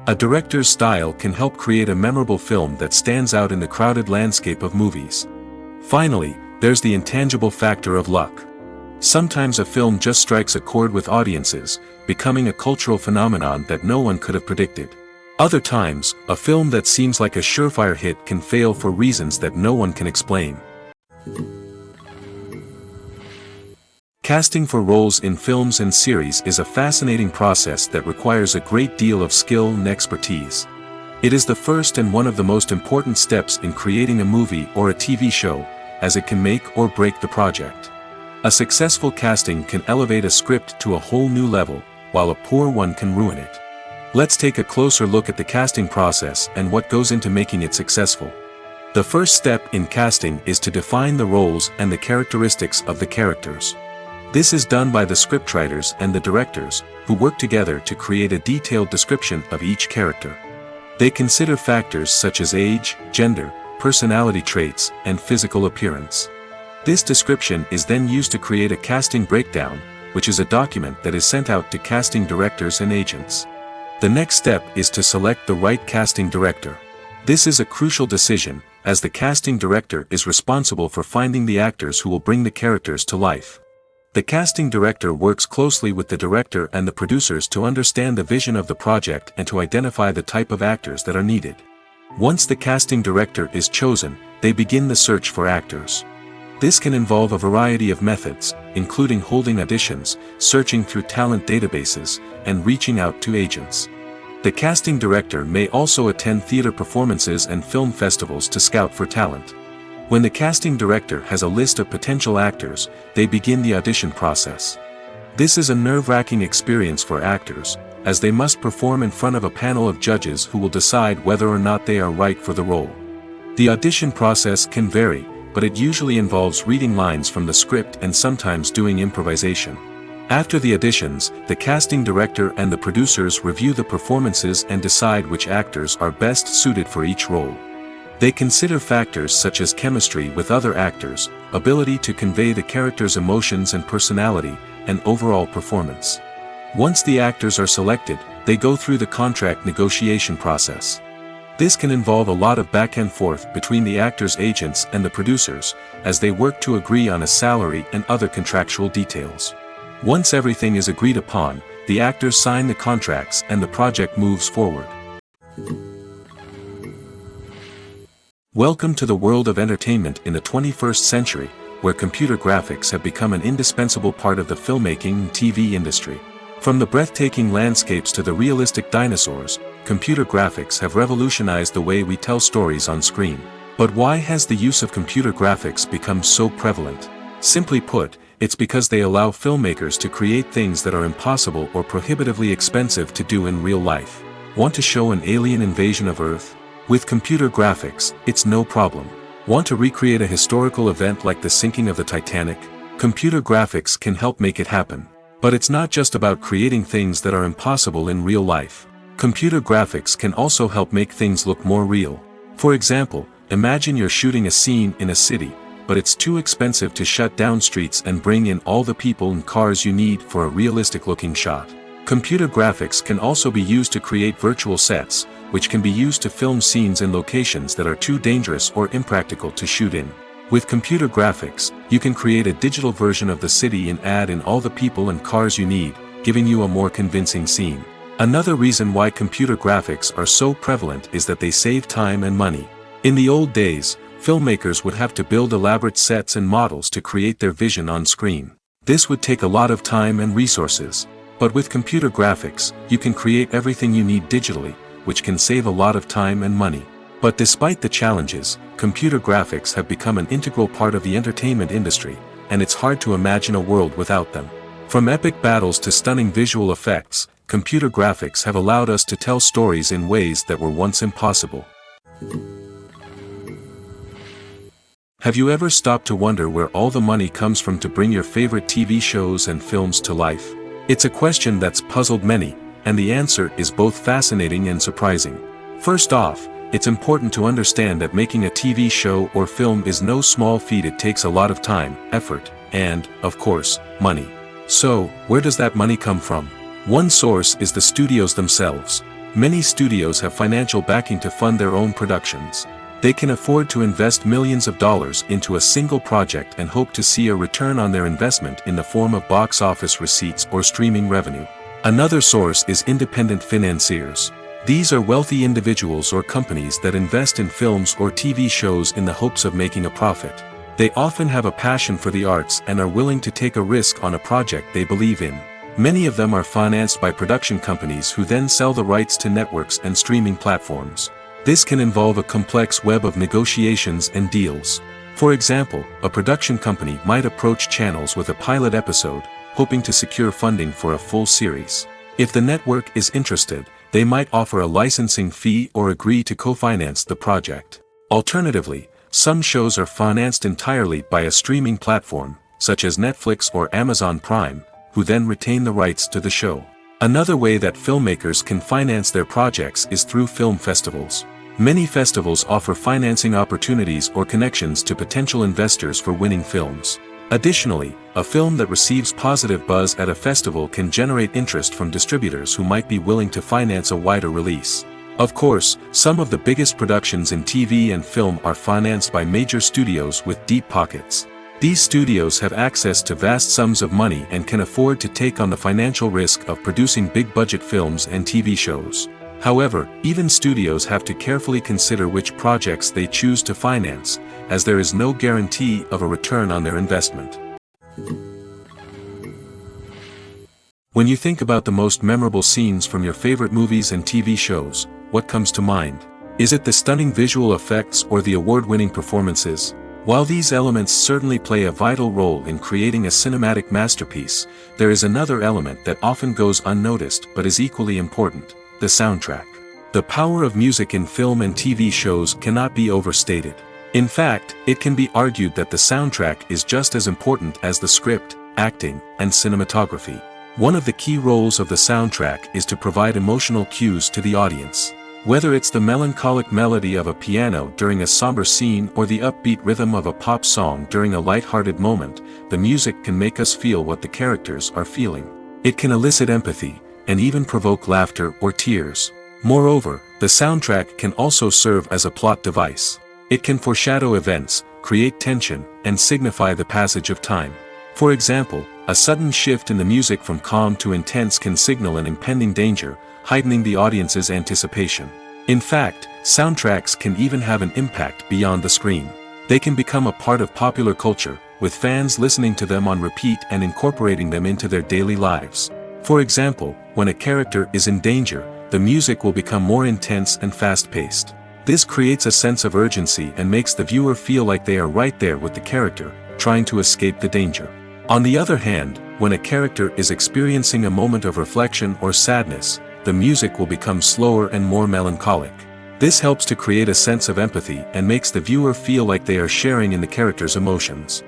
A director's style can help create a memorable film that stands out in the crowded landscape of movies. Finally, there's the intangible factor of luck. Sometimes a film just strikes a chord with audiences, becoming a cultural phenomenon that no one could have predicted. Other times, a film that seems like a surefire hit can fail for reasons that no one can explain. Casting for roles in films and series is a fascinating process that requires a great deal of skill and expertise. It is the first and one of the most important steps in creating a movie or a TV show, as it can make or break the project. A successful casting can elevate a script to a whole new level, while a poor one can ruin it. Let's take a closer look at the casting process and what goes into making it successful. The first step in casting is to define the roles and the characteristics of the characters. This is done by the scriptwriters and the directors, who work together to create a detailed description of each character. They consider factors such as age, gender, personality traits, and physical appearance. This description is then used to create a casting breakdown, which is a document that is sent out to casting directors and agents. The next step is to select the right casting director. This is a crucial decision, as the casting director is responsible for finding the actors who will bring the characters to life. The casting director works closely with the director and the producers to understand the vision of the project and to identify the type of actors that are needed. Once the casting director is chosen, they begin the search for actors. This can involve a variety of methods, including holding auditions, searching through talent databases, and reaching out to agents. The casting director may also attend theater performances and film festivals to scout for talent. When the casting director has a list of potential actors, they begin the audition process. This is a nerve-wracking experience for actors, as they must perform in front of a panel of judges who will decide whether or not they are right for the role. The audition process can vary, but it usually involves reading lines from the script and sometimes doing improvisation. After the auditions, the casting director and the producers review the performances and decide which actors are best suited for each role. They consider factors such as chemistry with other actors, ability to convey the character's emotions and personality, and overall performance. Once the actors are selected, they go through the contract negotiation process. This can involve a lot of back and forth between the actors' agents and the producers, as they work to agree on a salary and other contractual details. Once everything is agreed upon, the actors sign the contracts and the project moves forward. Welcome to the world of entertainment in the 21st century, where computer graphics have become an indispensable part of the filmmaking and TV industry. From the breathtaking landscapes to the realistic dinosaurs, computer graphics have revolutionized the way we tell stories on screen. But why has the use of computer graphics become so prevalent? Simply put, it's because they allow filmmakers to create things that are impossible or prohibitively expensive to do in real life. Want to show an alien invasion of Earth? With computer graphics, it's no problem. Want to recreate a historical event like the sinking of the Titanic? Computer graphics can help make it happen. But it's not just about creating things that are impossible in real life. Computer graphics can also help make things look more real. For example, imagine you're shooting a scene in a city, but it's too expensive to shut down streets and bring in all the people and cars you need for a realistic-looking shot. Computer graphics can also be used to create virtual sets, which can be used to film scenes in locations that are too dangerous or impractical to shoot in. With computer graphics, you can create a digital version of the city and add in all the people and cars you need, giving you a more convincing scene. Another reason why computer graphics are so prevalent is that they save time and money. In the old days, filmmakers would have to build elaborate sets and models to create their vision on screen. This would take a lot of time and resources. But with computer graphics, you can create everything you need digitally, which can save a lot of time and money. But despite the challenges, computer graphics have become an integral part of the entertainment industry, and it's hard to imagine a world without them. From epic battles to stunning visual effects, computer graphics have allowed us to tell stories in ways that were once impossible. Have you ever stopped to wonder where all the money comes from to bring your favorite TV shows and films to life? It's a question that's puzzled many, and the answer is both fascinating and surprising. First off, it's important to understand that making a TV show or film is no small feat. It takes a lot of time, effort, and, of course, money. So, where does that money come from? One source is the studios themselves. Many studios have financial backing to fund their own productions. They can afford to invest millions of dollars into a single project and hope to see a return on their investment in the form of box office receipts or streaming revenue. Another source is independent financiers. These are wealthy individuals or companies that invest in films or TV shows in the hopes of making a profit. They often have a passion for the arts and are willing to take a risk on a project they believe in. Many of them are financed by production companies who then sell the rights to networks and streaming platforms. This can involve a complex web of negotiations and deals. For example, a production company might approach channels with a pilot episode, hoping to secure funding for a full series. If the network is interested, they might offer a licensing fee or agree to co-finance the project. Alternatively, some shows are financed entirely by a streaming platform, such as Netflix or Amazon Prime, who then retain the rights to the show. Another way that filmmakers can finance their projects is through film festivals. Many festivals offer financing opportunities or connections to potential investors for winning films. Additionally, a film that receives positive buzz at a festival can generate interest from distributors who might be willing to finance a wider release. Of course, some of the biggest productions in TV and film are financed by major studios with deep pockets. These studios have access to vast sums of money and can afford to take on the financial risk of producing big-budget films and TV shows. However, even studios have to carefully consider which projects they choose to finance, as there is no guarantee of a return on their investment. When you think about the most memorable scenes from your favorite movies and TV shows, what comes to mind? Is it the stunning visual effects or the award-winning performances? While these elements certainly play a vital role in creating a cinematic masterpiece, there is another element that often goes unnoticed but is equally important: the soundtrack. The power of music in film and TV shows cannot be overstated. In fact, it can be argued that the soundtrack is just as important as the script, acting, and cinematography. One of the key roles of the soundtrack is to provide emotional cues to the audience. Whether it's the melancholic melody of a piano during a somber scene or the upbeat rhythm of a pop song during a light-hearted moment, the music can make us feel what the characters are feeling. It can elicit empathy, and even provoke laughter or tears. Moreover, the soundtrack can also serve as a plot device. It can foreshadow events, create tension, and signify the passage of time. For example, a sudden shift in the music from calm to intense can signal an impending danger, heightening the audience's anticipation. In fact, soundtracks can even have an impact beyond the screen. They can become a part of popular culture, with fans listening to them on repeat and incorporating them into their daily lives. For example, when a character is in danger, the music will become more intense and fast-paced. This creates a sense of urgency and makes the viewer feel like they are right there with the character, trying to escape the danger. On the other hand, when a character is experiencing a moment of reflection or sadness, the music will become slower and more melancholic. This helps to create a sense of empathy and makes the viewer feel like they are sharing in the character's emotions.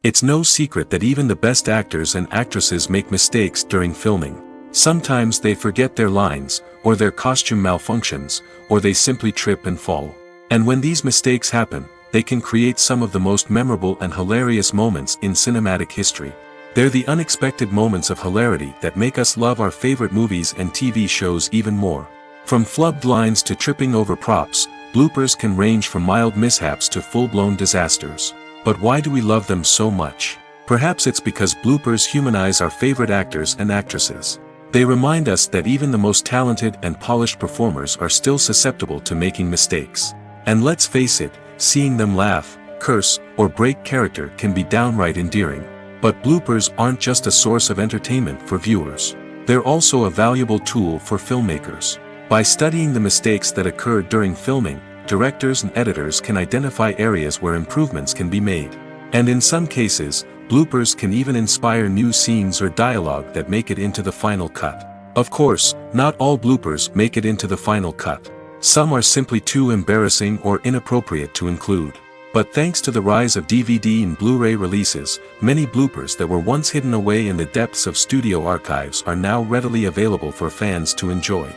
It's no secret that even the best actors and actresses make mistakes during filming. Sometimes they forget their lines, or their costume malfunctions, or they simply trip and fall. And when these mistakes happen, they can create some of the most memorable and hilarious moments in cinematic history. They're the unexpected moments of hilarity that make us love our favorite movies and TV shows even more. From flubbed lines to tripping over props, bloopers can range from mild mishaps to full-blown disasters. But why do we love them so much? Perhaps it's because bloopers humanize our favorite actors and actresses. They remind us that even the most talented and polished performers are still susceptible to making mistakes. And let's face it, seeing them laugh, curse, or break character can be downright endearing. But bloopers aren't just a source of entertainment for viewers. They're also a valuable tool for filmmakers. By studying the mistakes that occurred during filming, directors and editors can identify areas where improvements can be made. And in some cases, bloopers can even inspire new scenes or dialogue that make it into the final cut. Of course, not all bloopers make it into the final cut. Some are simply too embarrassing or inappropriate to include. But thanks to the rise of DVD and Blu-ray releases, many bloopers that were once hidden away in the depths of studio archives are now readily available for fans to enjoy.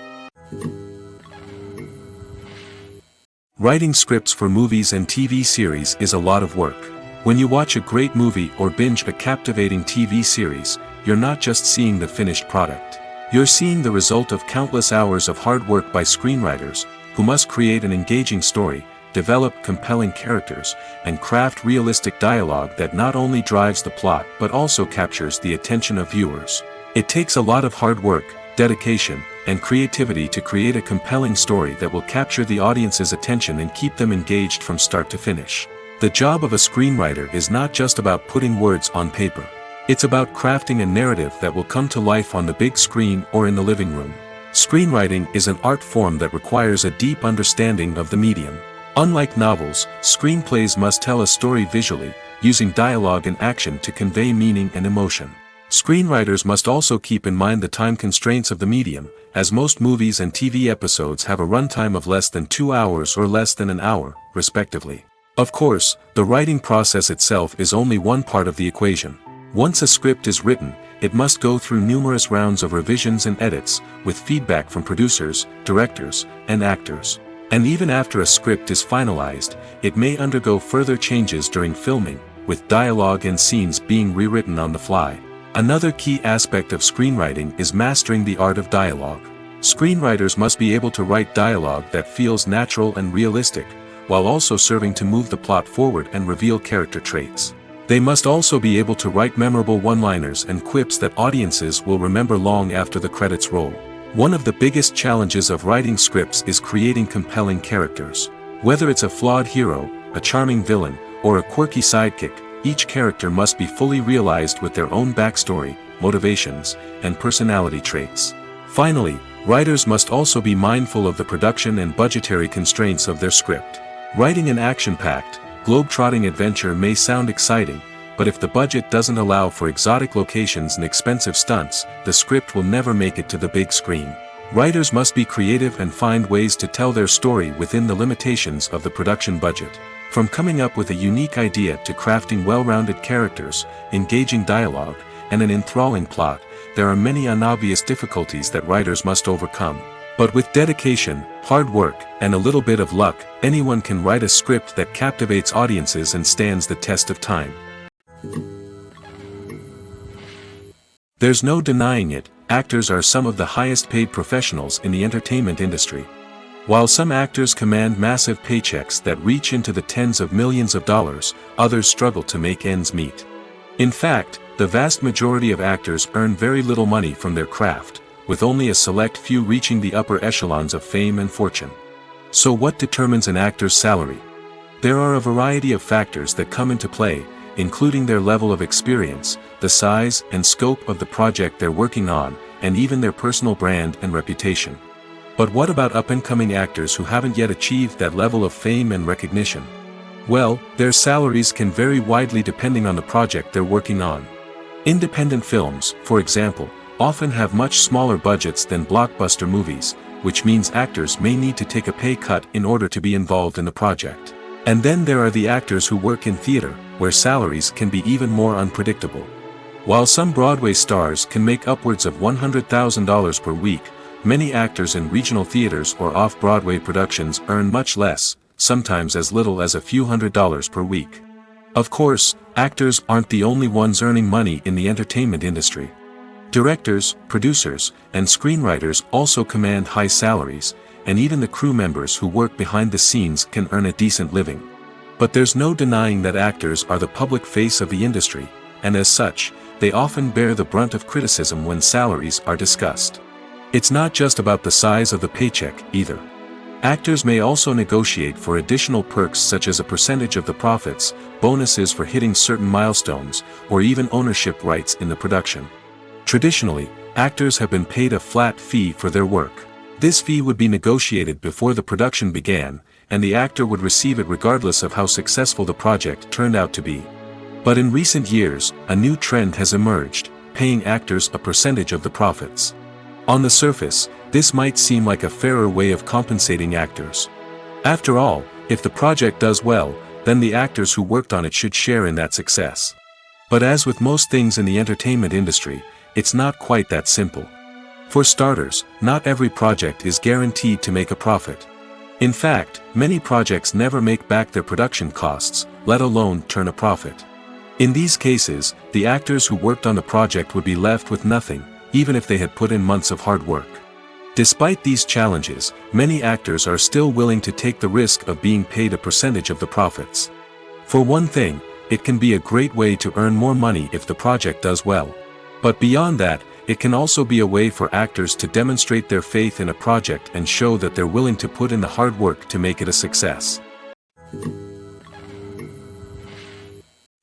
Writing scripts for movies and TV series is a lot of work. When you watch a great movie or binge a captivating TV series, you're not just seeing the finished product. You're seeing the result of countless hours of hard work by screenwriters, who must create an engaging story, develop compelling characters, and craft realistic dialogue that not only drives the plot but also captures the attention of viewers. It takes a lot of hard work, dedication, and creativity to create a compelling story that will capture the audience's attention and keep them engaged from start to finish. The job of a screenwriter is not just about putting words on paper. It's about crafting a narrative that will come to life on the big screen or in the living room. Screenwriting is an art form that requires a deep understanding of the medium. Unlike novels, screenplays must tell a story visually, using dialogue and action to convey meaning and emotion. Screenwriters must also keep in mind the time constraints of the medium, as most movies and TV episodes have a runtime of less than 2 hours or less than an hour, respectively. Of course, the writing process itself is only one part of the equation. Once a script is written, it must go through numerous rounds of revisions and edits, with feedback from producers, directors, and actors. And even after a script is finalized, it may undergo further changes during filming, with dialogue and scenes being rewritten on the fly. Another key aspect of screenwriting is mastering the art of dialogue. Screenwriters must be able to write dialogue that feels natural and realistic, while also serving to move the plot forward and reveal character traits. They must also be able to write memorable one-liners and quips that audiences will remember long after the credits roll. One of the biggest challenges of writing scripts is creating compelling characters. Whether it's a flawed hero, a charming villain, or a quirky sidekick, each character must be fully realized with their own backstory, motivations, and personality traits. Finally, writers must also be mindful of the production and budgetary constraints of their script. Writing an action-packed, globe-trotting adventure may sound exciting, but if the budget doesn't allow for exotic locations and expensive stunts, the script will never make it to the big screen. Writers must be creative and find ways to tell their story within the limitations of the production budget. From coming up with a unique idea to crafting well-rounded characters, engaging dialogue, and an enthralling plot, there are many unobvious difficulties that writers must overcome. But with dedication, hard work, and a little bit of luck, anyone can write a script that captivates audiences and stands the test of time. There's no denying it, actors are some of the highest paid professionals in the entertainment industry. While some actors command massive paychecks that reach into the tens of millions of dollars, others struggle to make ends meet. In fact, the vast majority of actors earn very little money from their craft, with only a select few reaching the upper echelons of fame and fortune. So what determines an actor's salary? There are a variety of factors that come into play, including their level of experience, the size and scope of the project they're working on, and even their personal brand and reputation. But what about up-and-coming actors who haven't yet achieved that level of fame and recognition? Well, their salaries can vary widely depending on the project they're working on. Independent films, for example, often have much smaller budgets than blockbuster movies, which means actors may need to take a pay cut in order to be involved in the project. And then there are the actors who work in theater, where salaries can be even more unpredictable. While some Broadway stars can make upwards of $100,000 per week, many actors in regional theaters or off-Broadway productions earn much less, sometimes as little as a few $100s per week. Of course, actors aren't the only ones earning money in the entertainment industry. Directors, producers, and screenwriters also command high salaries, and even the crew members who work behind the scenes can earn a decent living. But there's no denying that actors are the public face of the industry, and as such, they often bear the brunt of criticism when salaries are discussed. It's not just about the size of the paycheck, either. Actors may also negotiate for additional perks such as a percentage of the profits, bonuses for hitting certain milestones, or even ownership rights in the production. Traditionally, actors have been paid a flat fee for their work. This fee would be negotiated before the production began, and the actor would receive it regardless of how successful the project turned out to be. But in recent years, a new trend has emerged, paying actors a percentage of the profits. On the surface, this might seem like a fairer way of compensating actors. After all, if the project does well, then the actors who worked on it should share in that success. But as with most things in the entertainment industry, it's not quite that simple. For starters, not every project is guaranteed to make a profit. In fact, many projects never make back their production costs, let alone turn a profit. In these cases, the actors who worked on the project would be left with nothing, even if they had put in months of hard work. Despite these challenges, many actors are still willing to take the risk of being paid a percentage of the profits. For one thing, it can be a great way to earn more money if the project does well. But beyond that, it can also be a way for actors to demonstrate their faith in a project and show that they're willing to put in the hard work to make it a success.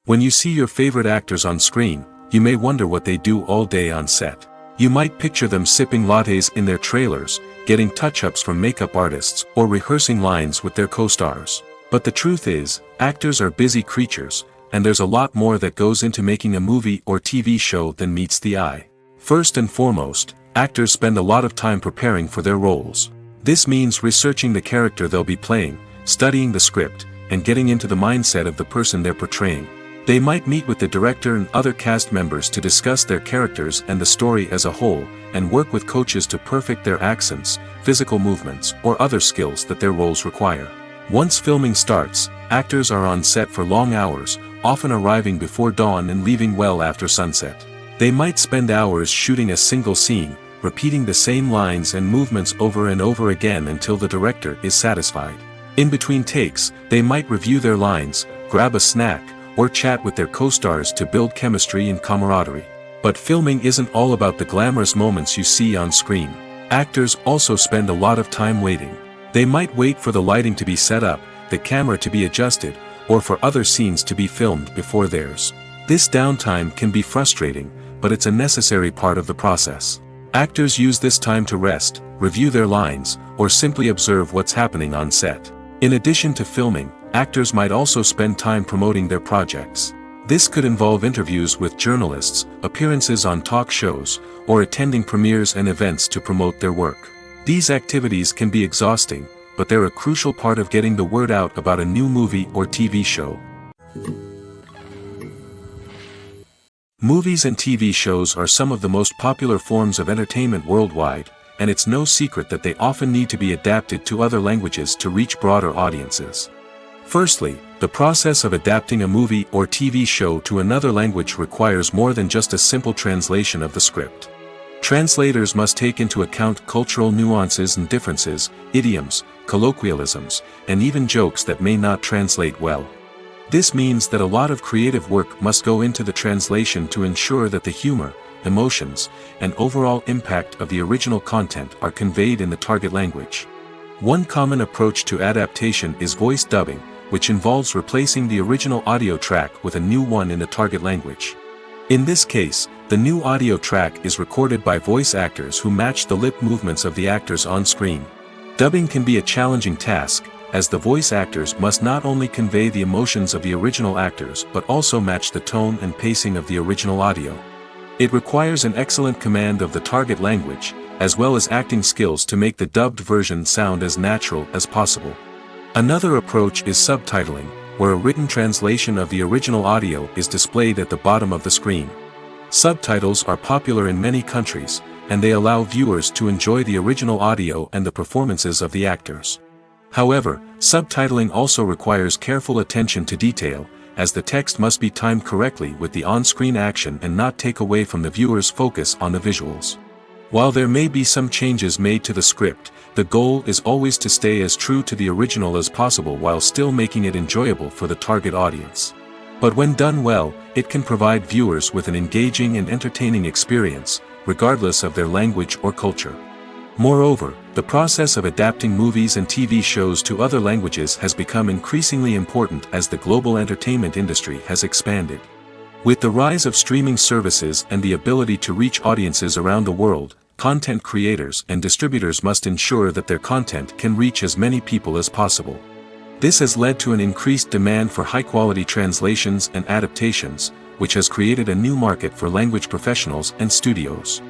When you see your favorite actors on screen, you may wonder what they do all day on set. You might picture them sipping lattes in their trailers, getting touch-ups from makeup artists, or rehearsing lines with their co-stars. But the truth is, actors are busy creatures, and there's a lot more that goes into making a movie or TV show than meets the eye. First and foremost, actors spend a lot of time preparing for their roles. This means researching the character they'll be playing, studying the script, and getting into the mindset of the person they're portraying. They might meet with the director and other cast members to discuss their characters and the story as a whole, and work with coaches to perfect their accents, physical movements, or other skills that their roles require. Once filming starts, actors are on set for long hours, often arriving before dawn and leaving well after sunset. They might spend hours shooting a single scene, repeating the same lines and movements over and over again until the director is satisfied. In between takes, they might review their lines, grab a snack, or chat with their co-stars to build chemistry and camaraderie. But filming isn't all about the glamorous moments you see on screen. Actors also spend a lot of time waiting. They might wait for the lighting to be set up, the camera to be adjusted, or for other scenes to be filmed before theirs. This downtime can be frustrating, but it's a necessary part of the process. Actors use this time to rest, review their lines, or simply observe what's happening on set. In addition to filming, actors might also spend time promoting their projects. This could involve interviews with journalists, appearances on talk shows, or attending premieres and events to promote their work. These activities can be exhausting, but they're a crucial part of getting the word out about a new movie or TV show. Movies and TV shows are some of the most popular forms of entertainment worldwide, and it's no secret that they often need to be adapted to other languages to reach broader audiences. Firstly, the process of adapting a movie or TV show to another language requires more than just a simple translation of the script. Translators must take into account cultural nuances and differences, idioms, colloquialisms, and even jokes that may not translate well. This means that a lot of creative work must go into the translation to ensure that the humor, emotions, and overall impact of the original content are conveyed in the target language. One common approach to adaptation is voice dubbing, which involves replacing the original audio track with a new one in the target language. In this case, the new audio track is recorded by voice actors who match the lip movements of the actors on screen. Dubbing can be a challenging task, as the voice actors must not only convey the emotions of the original actors but also match the tone and pacing of the original audio. It requires an excellent command of the target language, as well as acting skills to make the dubbed version sound as natural as possible. Another approach is subtitling, where a written translation of the original audio is displayed at the bottom of the screen. Subtitles are popular in many countries, and they allow viewers to enjoy the original audio and the performances of the actors. However, subtitling also requires careful attention to detail, as the text must be timed correctly with the on-screen action and not take away from the viewer's focus on the visuals. While there may be some changes made to the script, the goal is always to stay as true to the original as possible while still making it enjoyable for the target audience. But when done well, it can provide viewers with an engaging and entertaining experience, regardless of their language or culture. Moreover, the process of adapting movies and TV shows to other languages has become increasingly important as the global entertainment industry has expanded. With the rise of streaming services and the ability to reach audiences around the world, content creators and distributors must ensure that their content can reach as many people as possible. This has led to an increased demand for high-quality translations and adaptations, which has created a new market for language professionals and studios.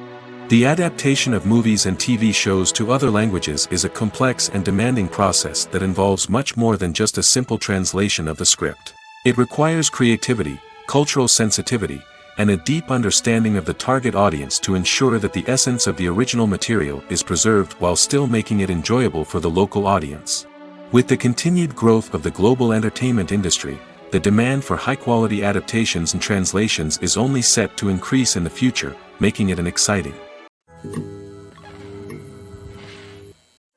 The adaptation of movies and TV shows to other languages is a complex and demanding process that involves much more than just a simple translation of the script. It requires creativity, cultural sensitivity, and a deep understanding of the target audience to ensure that the essence of the original material is preserved while still making it enjoyable for the local audience. With the continued growth of the global entertainment industry, the demand for high-quality adaptations and translations is only set to increase in the future, making it an exciting.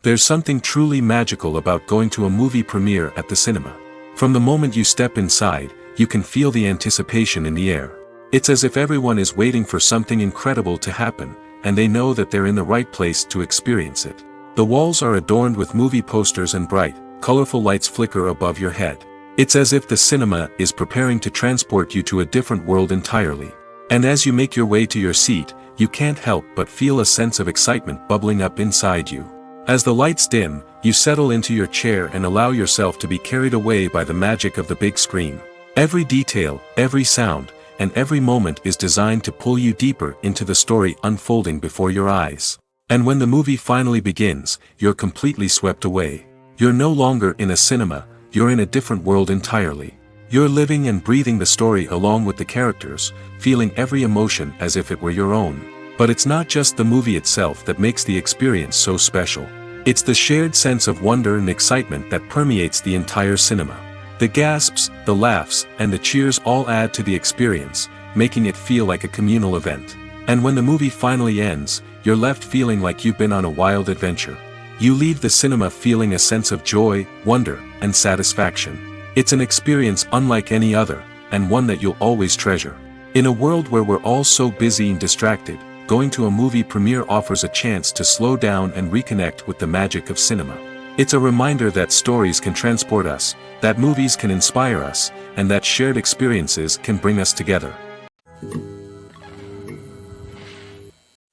There's something truly magical about going to a movie premiere at the cinema. From the moment you step inside, you can feel the anticipation in the air. It's as if everyone is waiting for something incredible to happen, and they know that they're in the right place to experience it. The walls are adorned with movie posters and bright, colorful lights flicker above your head. It's as if the cinema is preparing to transport you to a different world entirely. And as you make your way to your seat, you can't help but feel a sense of excitement bubbling up inside you. As the lights dim, you settle into your chair and allow yourself to be carried away by the magic of the big screen. Every detail, every sound, and every moment is designed to pull you deeper into the story unfolding before your eyes. And when the movie finally begins, you're completely swept away. You're no longer in a cinema, you're in a different world entirely. You're living and breathing the story along with the characters, feeling every emotion as if it were your own. But it's not just the movie itself that makes the experience so special. It's the shared sense of wonder and excitement that permeates the entire cinema. The gasps, the laughs, and the cheers all add to the experience, making it feel like a communal event. And when the movie finally ends, you're left feeling like you've been on a wild adventure. You leave the cinema feeling a sense of joy, wonder, and satisfaction. It's an experience unlike any other, and one that you'll always treasure. In a world where we're all so busy and distracted, going to a movie premiere offers a chance to slow down and reconnect with the magic of cinema. It's a reminder that stories can transport us, that movies can inspire us, and that shared experiences can bring us together.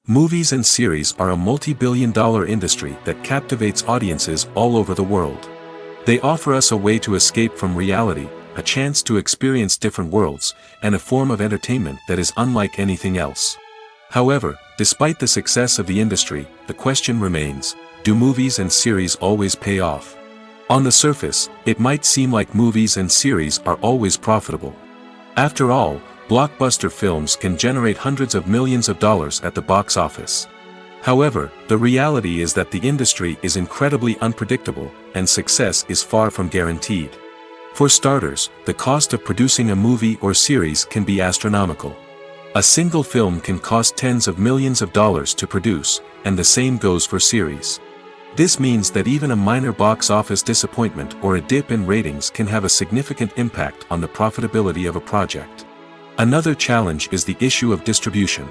Movies and series are a multi-billion-dollar industry that captivates audiences all over the world. They offer us a way to escape from reality, a chance to experience different worlds, and a form of entertainment that is unlike anything else. However, despite the success of the industry, the question remains, do movies and series always pay off? On the surface, it might seem like movies and series are always profitable. After all, blockbuster films can generate hundreds of millions of dollars at the box office. However, the reality is that the industry is incredibly unpredictable, and success is far from guaranteed. For starters, the cost of producing a movie or series can be astronomical. A single film can cost tens of millions of dollars to produce, and the same goes for series. This means that even a minor box office disappointment or a dip in ratings can have a significant impact on the profitability of a project. Another challenge is the issue of distribution.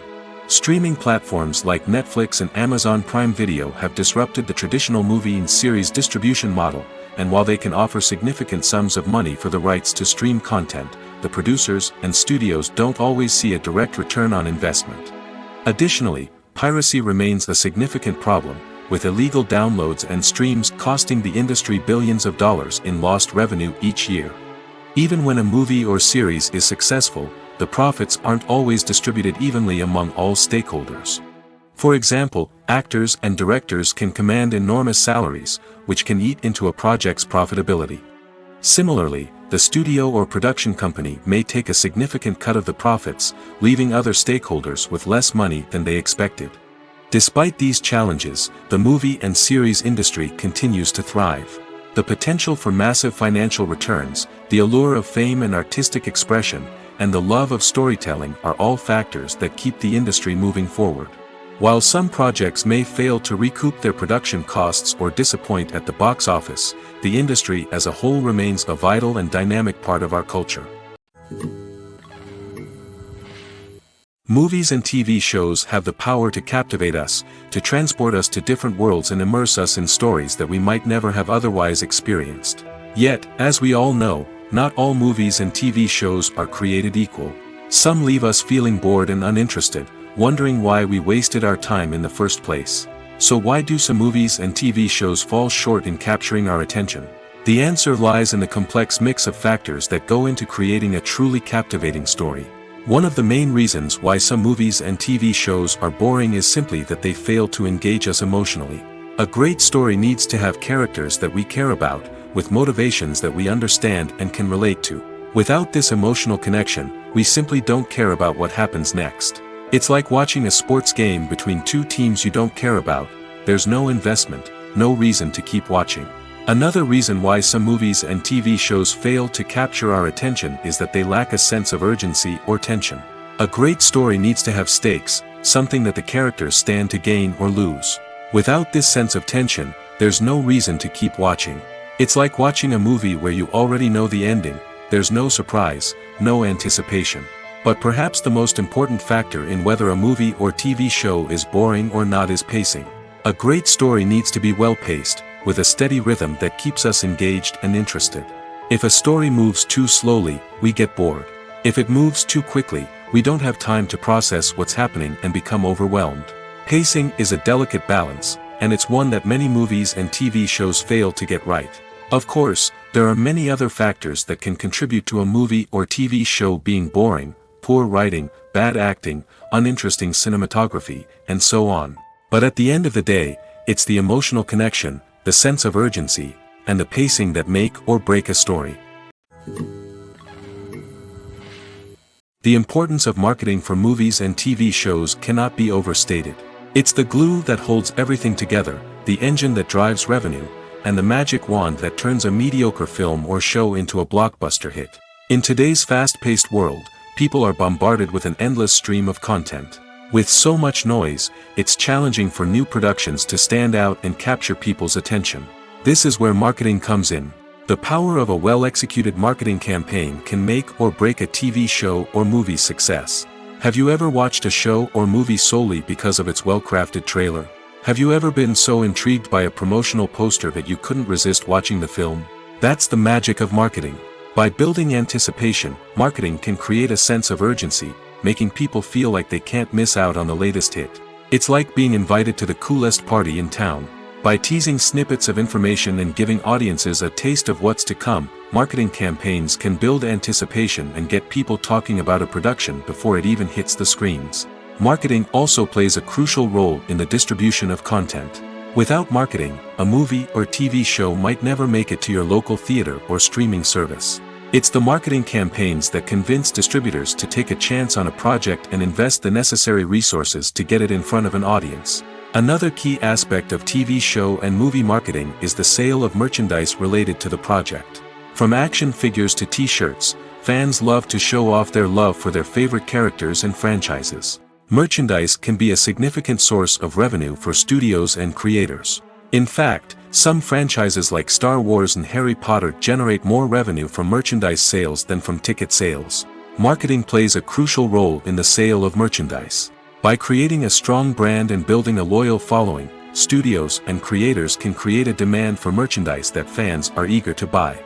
Streaming platforms like Netflix and Amazon Prime Video have disrupted the traditional movie and series distribution model, and while they can offer significant sums of money for the rights to stream content, the producers and studios don't always see a direct return on investment. Additionally, piracy remains a significant problem, with illegal downloads and streams costing the industry billions of dollars in lost revenue each year. Even when a movie or series is successful, the profits aren't always distributed evenly among all stakeholders. For example, actors and directors can command enormous salaries, which can eat into a project's profitability. Similarly, the studio or production company may take a significant cut of the profits, leaving other stakeholders with less money than they expected. Despite these challenges, the movie and series industry continues to thrive. The potential for massive financial returns, the allure of fame and artistic expression, and the love of storytelling are all factors that keep the industry moving forward. While some projects may fail to recoup their production costs or disappoint at the box office, the industry as a whole remains a vital and dynamic part of our culture. Movies and TV shows have the power to captivate us, to transport us to different worlds and immerse us in stories that we might never have otherwise experienced. Yet, as we all know, not all movies and TV shows are created equal. Some leave us feeling bored and uninterested, wondering why we wasted our time in the first place. So why do some movies and TV shows fall short in capturing our attention? The answer lies in the complex mix of factors that go into creating a truly captivating story. One of the main reasons why some movies and TV shows are boring is simply that they fail to engage us emotionally. A great story needs to have characters that we care about, with motivations that we understand and can relate to. Without this emotional connection, we simply don't care about what happens next. It's like watching a sports game between two teams you don't care about. There's no investment, no reason to keep watching. Another reason why some movies and TV shows fail to capture our attention is that they lack a sense of urgency or tension. A great story needs to have stakes, something that the characters stand to gain or lose. Without this sense of tension, there's no reason to keep watching. It's like watching a movie where you already know the ending. There's no surprise, no anticipation. But perhaps the most important factor in whether a movie or TV show is boring or not is pacing. A great story needs to be well-paced, with a steady rhythm that keeps us engaged and interested. If a story moves too slowly, we get bored. If it moves too quickly, we don't have time to process what's happening and become overwhelmed. Pacing is a delicate balance, and it's one that many movies and TV shows fail to get right. Of course, there are many other factors that can contribute to a movie or TV show being boring: poor writing, bad acting, uninteresting cinematography, and so on. But at the end of the day, it's the emotional connection, the sense of urgency, and the pacing that make or break a story. The importance of marketing for movies and TV shows cannot be overstated. It's the glue that holds everything together, the engine that drives revenue, and the magic wand that turns a mediocre film or show into a blockbuster hit. In today's fast-paced world, people are bombarded with an endless stream of content. With so much noise, it's challenging for new productions to stand out and capture people's attention. This is where marketing comes in. The power of a well-executed marketing campaign can make or break a TV show or movie's success. Have you ever watched a show or movie solely because of its well-crafted trailer? Have you ever been so intrigued by a promotional poster that you couldn't resist watching the film? That's the magic of marketing. By building anticipation, marketing can create a sense of urgency, making people feel like they can't miss out on the latest hit. It's like being invited to the coolest party in town. By teasing snippets of information and giving audiences a taste of what's to come, marketing campaigns can build anticipation and get people talking about a production before it even hits the screens. Marketing also plays a crucial role in the distribution of content. Without marketing, a movie or TV show might never make it to your local theater or streaming service. It's the marketing campaigns that convince distributors to take a chance on a project and invest the necessary resources to get it in front of an audience. Another key aspect of TV show and movie marketing is the sale of merchandise related to the project. From action figures to t-shirts, fans love to show off their love for their favorite characters and franchises. Merchandise can be a significant source of revenue for studios and creators. In fact, some franchises like Star Wars and Harry Potter generate more revenue from merchandise sales than from ticket sales. Marketing plays a crucial role in the sale of merchandise. By creating a strong brand and building a loyal following, studios and creators can create a demand for merchandise that fans are eager to buy.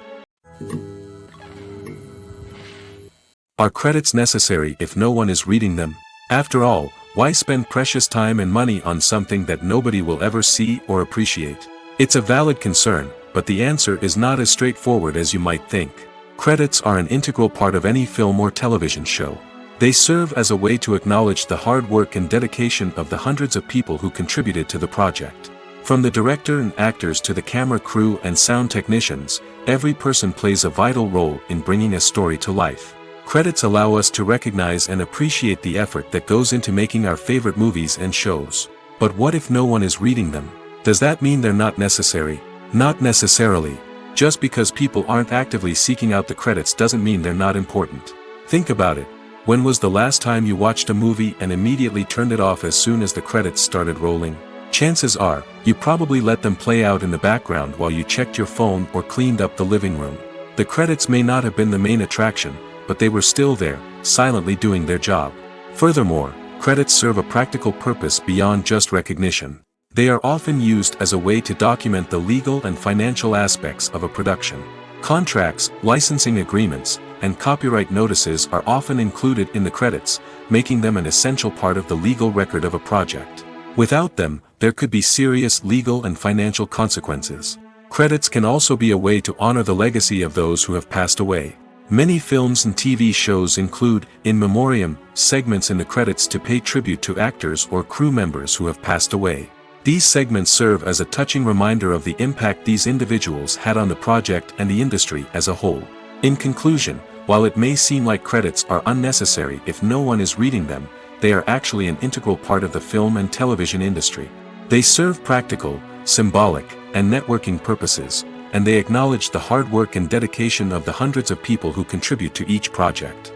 Are credits necessary if no one is reading them? After all, why spend precious time and money on something that nobody will ever see or appreciate? It's a valid concern, but the answer is not as straightforward as you might think. Credits are an integral part of any film or television show. They serve as a way to acknowledge the hard work and dedication of the hundreds of people who contributed to the project. From the director and actors to the camera crew and sound technicians, every person plays a vital role in bringing a story to life. Credits allow us to recognize and appreciate the effort that goes into making our favorite movies and shows. But what if no one is reading them? Does that mean they're not necessary? Not necessarily. Just because people aren't actively seeking out the credits doesn't mean they're not important. Think about it. When was the last time you watched a movie and immediately turned it off as soon as the credits started rolling? Chances are, you probably let them play out in the background while you checked your phone or cleaned up the living room. The credits may not have been the main attraction, but they were still there, silently doing their job. Furthermore, credits serve a practical purpose beyond just recognition. They are often used as a way to document the legal and financial aspects of a production. Contracts, licensing agreements, and copyright notices are often included in the credits, making them an essential part of the legal record of a project. Without them, there could be serious legal and financial consequences. Credits can also be a way to honor the legacy of those who have passed away. Many films and TV shows include, in memoriam, segments in the credits to pay tribute to actors or crew members who have passed away. These segments serve as a touching reminder of the impact these individuals had on the project and the industry as a whole. In conclusion, while it may seem like credits are unnecessary if no one is reading them, they are actually an integral part of the film and television industry. They serve practical, symbolic, and networking purposes, and they acknowledge the hard work and dedication of the hundreds of people who contribute to each project.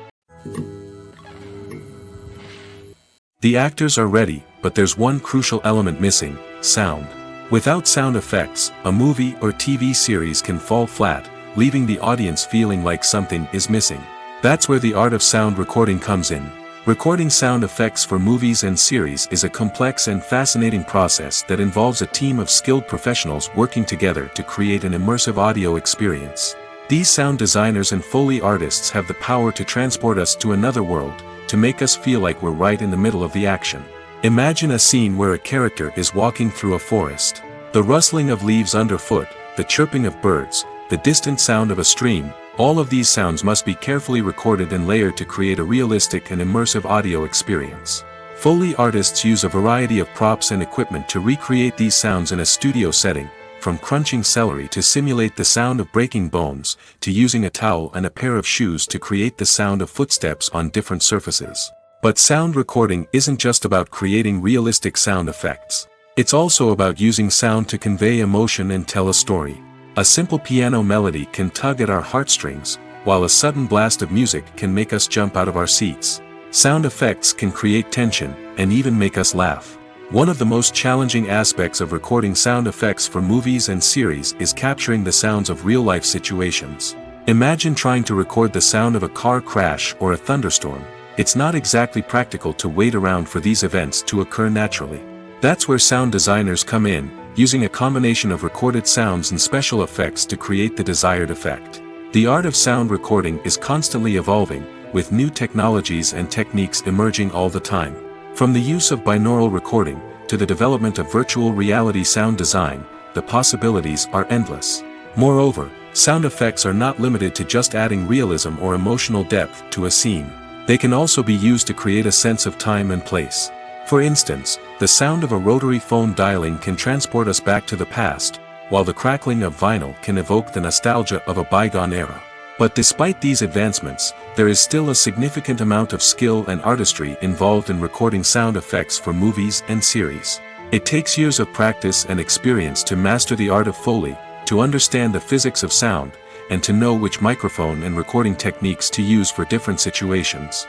The actors are ready, but there's one crucial element missing: sound. Without sound effects, a movie or TV series can fall flat, leaving the audience feeling like something is missing. That's where the art of sound recording comes in. Recording sound effects for movies and series is a complex and fascinating process that involves a team of skilled professionals working together to create an immersive audio experience. These sound designers and Foley artists have the power to transport us to another world, to make us feel like we're right in the middle of the action. Imagine a scene where a character is walking through a forest. The rustling of leaves underfoot, the chirping of birds, the distant sound of a stream, all of these sounds must be carefully recorded and layered to create a realistic and immersive audio experience. Foley artists use a variety of props and equipment to recreate these sounds in a studio setting, from crunching celery to simulate the sound of breaking bones, to using a towel and a pair of shoes to create the sound of footsteps on different surfaces. But sound recording isn't just about creating realistic sound effects. It's also about using sound to convey emotion and tell a story. A simple piano melody can tug at our heartstrings, while a sudden blast of music can make us jump out of our seats. Sound effects can create tension, and even make us laugh. One of the most challenging aspects of recording sound effects for movies and series is capturing the sounds of real-life situations. Imagine trying to record the sound of a car crash or a thunderstorm. It's not exactly practical to wait around for these events to occur naturally. That's where sound designers come in, using a combination of recorded sounds and special effects to create the desired effect. The art of sound recording is constantly evolving, with new technologies and techniques emerging all the time. From the use of binaural recording, to the development of virtual reality sound design, the possibilities are endless. Moreover, sound effects are not limited to just adding realism or emotional depth to a scene. They can also be used to create a sense of time and place. For instance, the sound of a rotary phone dialing can transport us back to the past, while the crackling of vinyl can evoke the nostalgia of a bygone era. But despite these advancements, there is still a significant amount of skill and artistry involved in recording sound effects for movies and series. It takes years of practice and experience to master the art of Foley, to understand the physics of sound, and to know which microphone and recording techniques to use for different situations.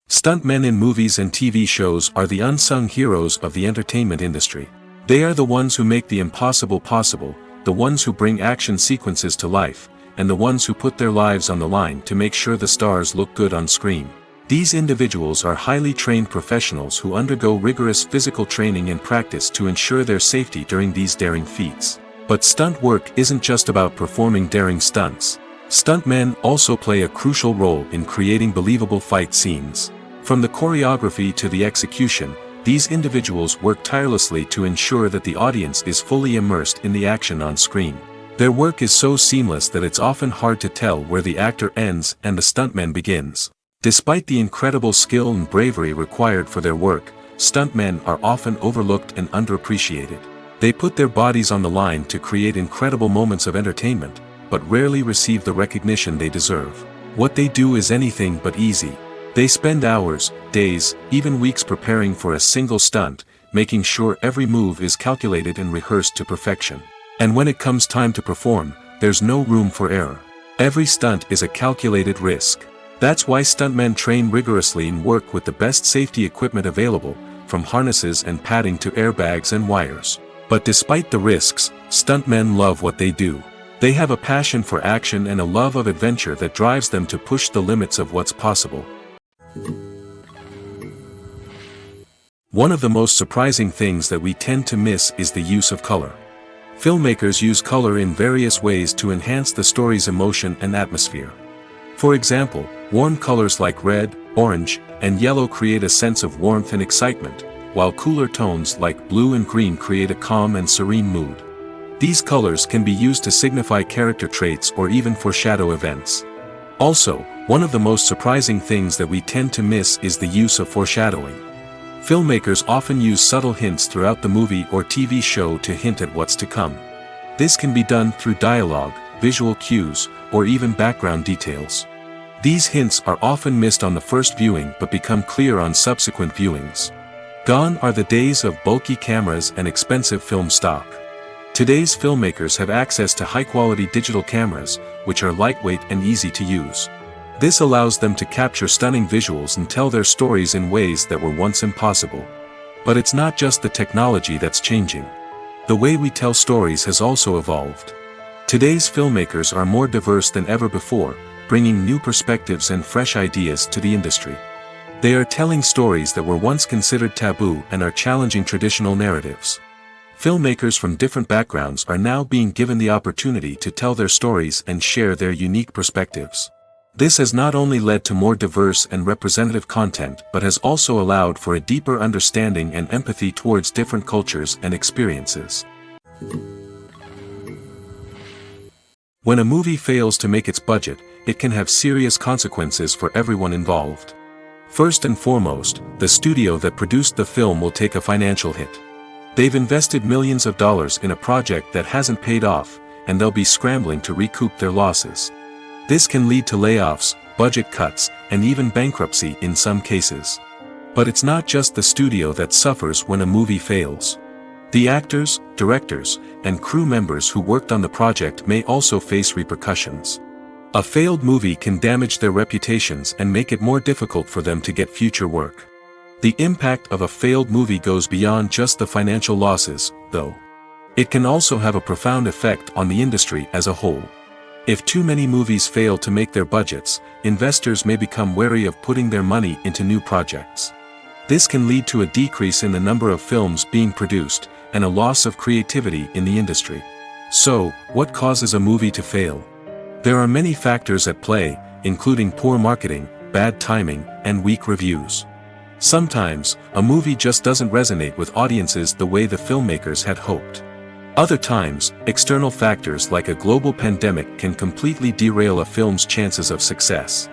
Stuntmen in movies and TV shows are the unsung heroes of the entertainment industry. They are the ones who make the impossible possible, the ones who bring action sequences to life, and the ones who put their lives on the line to make sure the stars look good on screen. These individuals are highly trained professionals who undergo rigorous physical training and practice to ensure their safety during these daring feats. But stunt work isn't just about performing daring stunts. Stuntmen also play a crucial role in creating believable fight scenes. From the choreography to the execution, these individuals work tirelessly to ensure that the audience is fully immersed in the action on screen. Their work is so seamless that it's often hard to tell where the actor ends and the stuntman begins. Despite the incredible skill and bravery required for their work, stuntmen are often overlooked and underappreciated. They put their bodies on the line to create incredible moments of entertainment, but rarely receive the recognition they deserve. What they do is anything but easy. They spend hours, days, even weeks preparing for a single stunt, making sure every move is calculated and rehearsed to perfection. And when it comes time to perform, there's no room for error. Every stunt is a calculated risk. That's why stuntmen train rigorously and work with the best safety equipment available, from harnesses and padding to airbags and wires. But despite the risks, stuntmen love what they do. They have a passion for action and a love of adventure that drives them to push the limits of what's possible. One of the most surprising things that we tend to miss is the use of color. Filmmakers use color in various ways to enhance the story's emotion and atmosphere. For example, warm colors like red, orange, and yellow create a sense of warmth and excitement, while cooler tones like blue and green create a calm and serene mood. These colors can be used to signify character traits or even foreshadow events. Also, one of the most surprising things that we tend to miss is the use of foreshadowing. Filmmakers often use subtle hints throughout the movie or TV show to hint at what's to come. This can be done through dialogue, visual cues, or even background details. These hints are often missed on the first viewing but become clear on subsequent viewings. Gone are the days of bulky cameras and expensive film stock. Today's filmmakers have access to high-quality digital cameras, which are lightweight and easy to use. This allows them to capture stunning visuals and tell their stories in ways that were once impossible. But it's not just the technology that's changing. The way we tell stories has also evolved. Today's filmmakers are more diverse than ever before, bringing new perspectives and fresh ideas to the industry. They are telling stories that were once considered taboo and are challenging traditional narratives. Filmmakers from different backgrounds are now being given the opportunity to tell their stories and share their unique perspectives. This has not only led to more diverse and representative content but has also allowed for a deeper understanding and empathy towards different cultures and experiences. When a movie fails to make its budget, it can have serious consequences for everyone involved. First and foremost, the studio that produced the film will take a financial hit. They've invested millions of dollars in a project that hasn't paid off, and they'll be scrambling to recoup their losses. This can lead to layoffs, budget cuts, and even bankruptcy in some cases. But it's not just the studio that suffers when a movie fails. The actors, directors, and crew members who worked on the project may also face repercussions. A failed movie can damage their reputations and make it more difficult for them to get future work. The impact of a failed movie goes beyond just the financial losses, though. It can also have a profound effect on the industry as a whole. If too many movies fail to make their budgets, investors may become wary of putting their money into new projects. This can lead to a decrease in the number of films being produced, and a loss of creativity in the industry. So, what causes a movie to fail? There are many factors at play, including poor marketing, bad timing, and weak reviews. Sometimes, a movie just doesn't resonate with audiences the way the filmmakers had hoped. Other times, external factors like a global pandemic can completely derail a film's chances of success.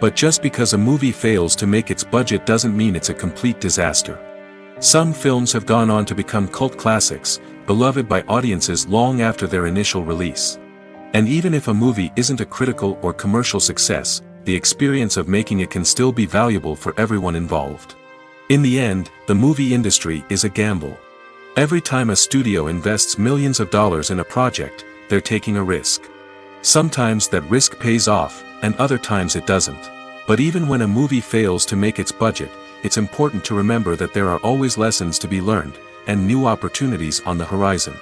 But just because a movie fails to make its budget doesn't mean it's a complete disaster. Some films have gone on to become cult classics, beloved by audiences long after their initial release. And even if a movie isn't a critical or commercial success, the experience of making it can still be valuable for everyone involved. In the end, the movie industry is a gamble. Every time a studio invests millions of dollars in a project, they're taking a risk. Sometimes that risk pays off, and other times it doesn't. But even when a movie fails to make its budget, it's important to remember that there are always lessons to be learned, and new opportunities on the horizon.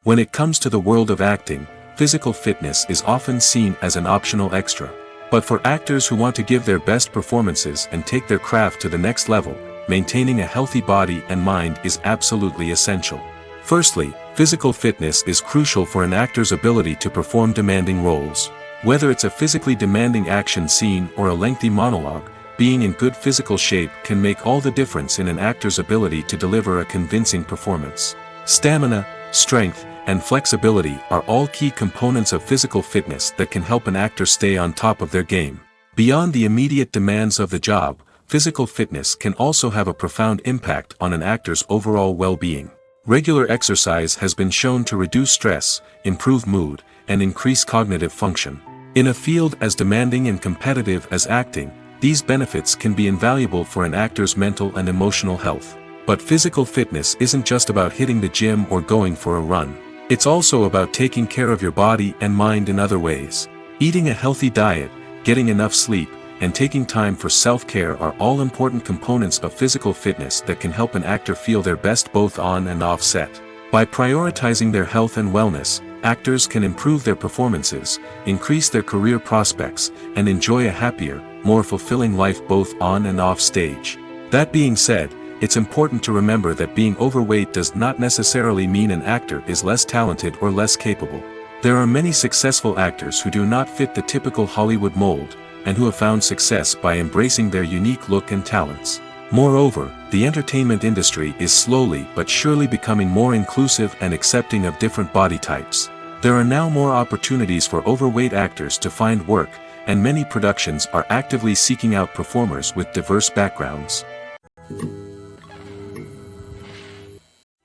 When it comes to the world of acting, physical fitness is often seen as an optional extra. But for actors who want to give their best performances and take their craft to the next level, maintaining a healthy body and mind is absolutely essential. Firstly, physical fitness is crucial for an actor's ability to perform demanding roles. Whether it's a physically demanding action scene or a lengthy monologue, being in good physical shape can make all the difference in an actor's ability to deliver a convincing performance. Stamina, strength, and flexibility are all key components of physical fitness that can help an actor stay on top of their game. Beyond the immediate demands of the job, physical fitness can also have a profound impact on an actor's overall well-being. Regular exercise has been shown to reduce stress, improve mood, and increase cognitive function. In a field as demanding and competitive as acting, these benefits can be invaluable for an actor's mental and emotional health. But physical fitness isn't just about hitting the gym or going for a run. It's also about taking care of your body and mind in other ways. Eating a healthy diet, getting enough sleep, and taking time for self-care are all important components of physical fitness that can help an actor feel their best both on and off set. By prioritizing their health and wellness, actors can improve their performances, increase their career prospects, and enjoy a happier, more fulfilling life both on and off stage. That being said, it's important to remember that being overweight does not necessarily mean an actor is less talented or less capable. There are many successful actors who do not fit the typical Hollywood mold, and who have found success by embracing their unique look and talents. Moreover, the entertainment industry is slowly but surely becoming more inclusive and accepting of different body types. There are now more opportunities for overweight actors to find work, and many productions are actively seeking out performers with diverse backgrounds.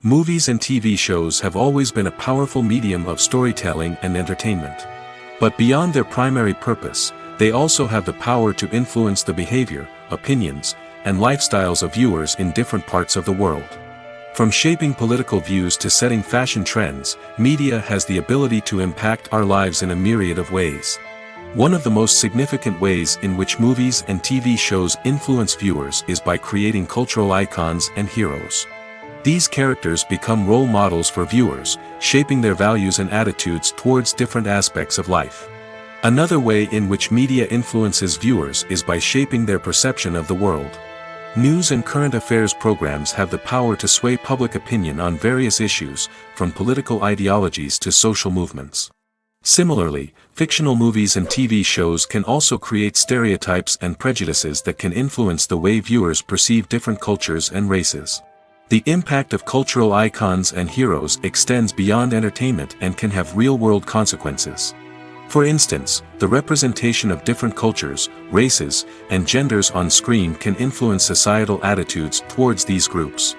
Movies and TV shows have always been a powerful medium of storytelling and entertainment. But beyond their primary purpose, they also have the power to influence the behavior, opinions, and lifestyles of viewers in different parts of the world. From shaping political views to setting fashion trends, media has the ability to impact our lives in a myriad of ways. One of the most significant ways in which movies and TV shows influence viewers is by creating cultural icons and heroes. These characters become role models for viewers, shaping their values and attitudes towards different aspects of life. Another way in which media influences viewers is by shaping their perception of the world. News and current affairs programs have the power to sway public opinion on various issues, from political ideologies to social movements. Similarly, fictional movies and TV shows can also create stereotypes and prejudices that can influence the way viewers perceive different cultures and races. The impact of cultural icons and heroes extends beyond entertainment and can have real-world consequences. For instance, the representation of different cultures, races, and genders on screen can influence societal attitudes towards these groups.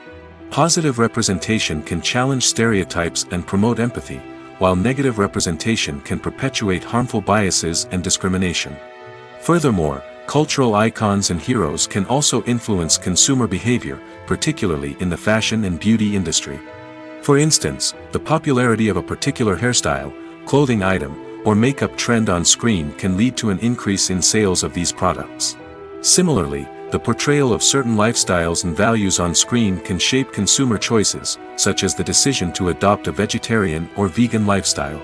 Positive representation can challenge stereotypes and promote empathy, while negative representation can perpetuate harmful biases and discrimination. Furthermore, cultural icons and heroes can also influence consumer behavior, particularly in the fashion and beauty industry. For instance, the popularity of a particular hairstyle, clothing item, or makeup trend on screen can lead to an increase in sales of these products. Similarly, the portrayal of certain lifestyles and values on screen can shape consumer choices, such as the decision to adopt a vegetarian or vegan lifestyle.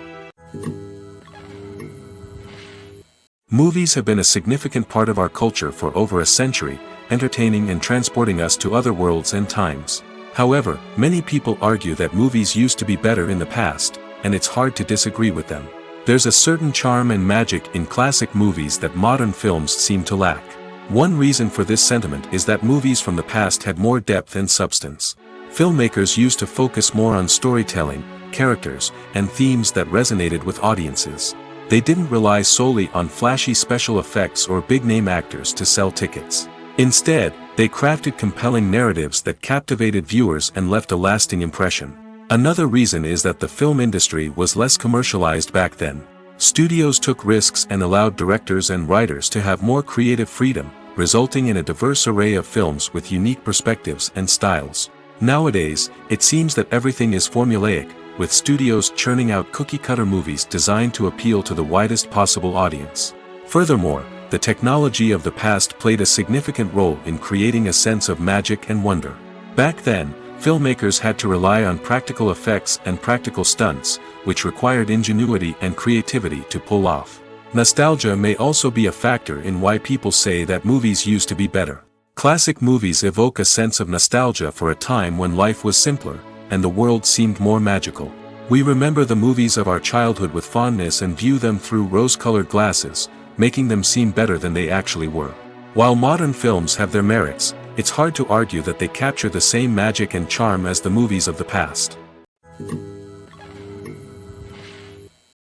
Movies have been a significant part of our culture for over a century, entertaining and transporting us to other worlds and times. However, many people argue that movies used to be better in the past, and it's hard to disagree with them. There's a certain charm and magic in classic movies that modern films seem to lack. One reason for this sentiment is that movies from the past had more depth and substance. Filmmakers used to focus more on storytelling, characters, and themes that resonated with audiences. They didn't rely solely on flashy special effects or big-name actors to sell tickets. Instead, they crafted compelling narratives that captivated viewers and left a lasting impression. Another reason is that the film industry was less commercialized back then. Studios took risks and allowed directors and writers to have more creative freedom, resulting in a diverse array of films with unique perspectives and styles. Nowadays, it seems that everything is formulaic, with studios churning out cookie-cutter movies designed to appeal to the widest possible audience. Furthermore, the technology of the past played a significant role in creating a sense of magic and wonder. Back then, filmmakers had to rely on practical effects and practical stunts, which required ingenuity and creativity to pull off. Nostalgia may also be a factor in why people say that movies used to be better. Classic movies evoke a sense of nostalgia for a time when life was simpler, and the world seemed more magical. We remember the movies of our childhood with fondness and view them through rose-colored glasses, making them seem better than they actually were. While modern films have their merits, it's hard to argue that they capture the same magic and charm as the movies of the past.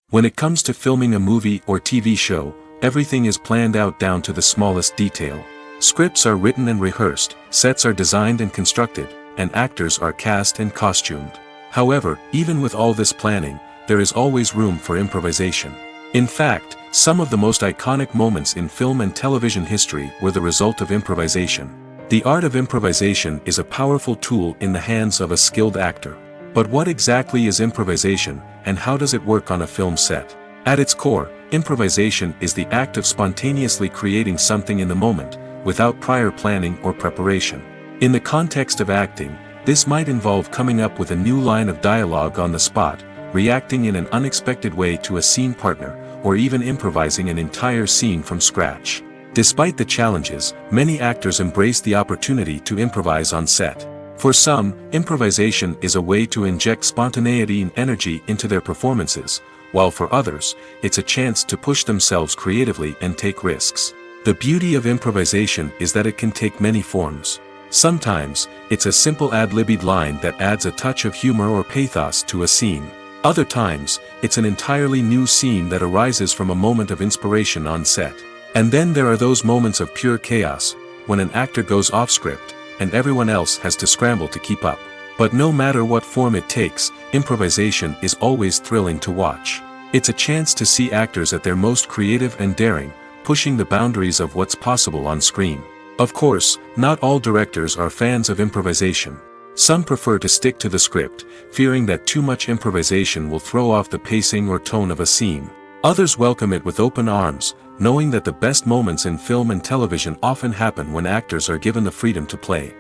When it comes to filming a movie or TV show, everything is planned out down to the smallest detail. Scripts are written and rehearsed, sets are designed and constructed, and actors are cast and costumed. However, even with all this planning, there is always room for improvisation. In fact, some of the most iconic moments in film and television history were the result of improvisation. The art of improvisation is a powerful tool in the hands of a skilled actor. But what exactly is improvisation, and how does it work on a film set? At its core, improvisation is the act of spontaneously creating something in the moment, without prior planning or preparation. In the context of acting, this might involve coming up with a new line of dialogue on the spot, reacting in an unexpected way to a scene partner, or even improvising an entire scene from scratch. Despite the challenges, many actors embrace the opportunity to improvise on set. For some, improvisation is a way to inject spontaneity and energy into their performances, while for others, it's a chance to push themselves creatively and take risks. The beauty of improvisation is that it can take many forms. Sometimes, it's a simple ad-libbed line that adds a touch of humor or pathos to a scene. Other times, it's an entirely new scene that arises from a moment of inspiration on set. And then there are those moments of pure chaos, when an actor goes off script, and everyone else has to scramble to keep up. But no matter what form it takes, improvisation is always thrilling to watch. It's a chance to see actors at their most creative and daring, pushing the boundaries of what's possible on screen. Of course, not all directors are fans of improvisation. Some prefer to stick to the script, fearing that too much improvisation will throw off the pacing or tone of a scene. Others welcome it with open arms, knowing that the best moments in film and television often happen when actors are given the freedom to play.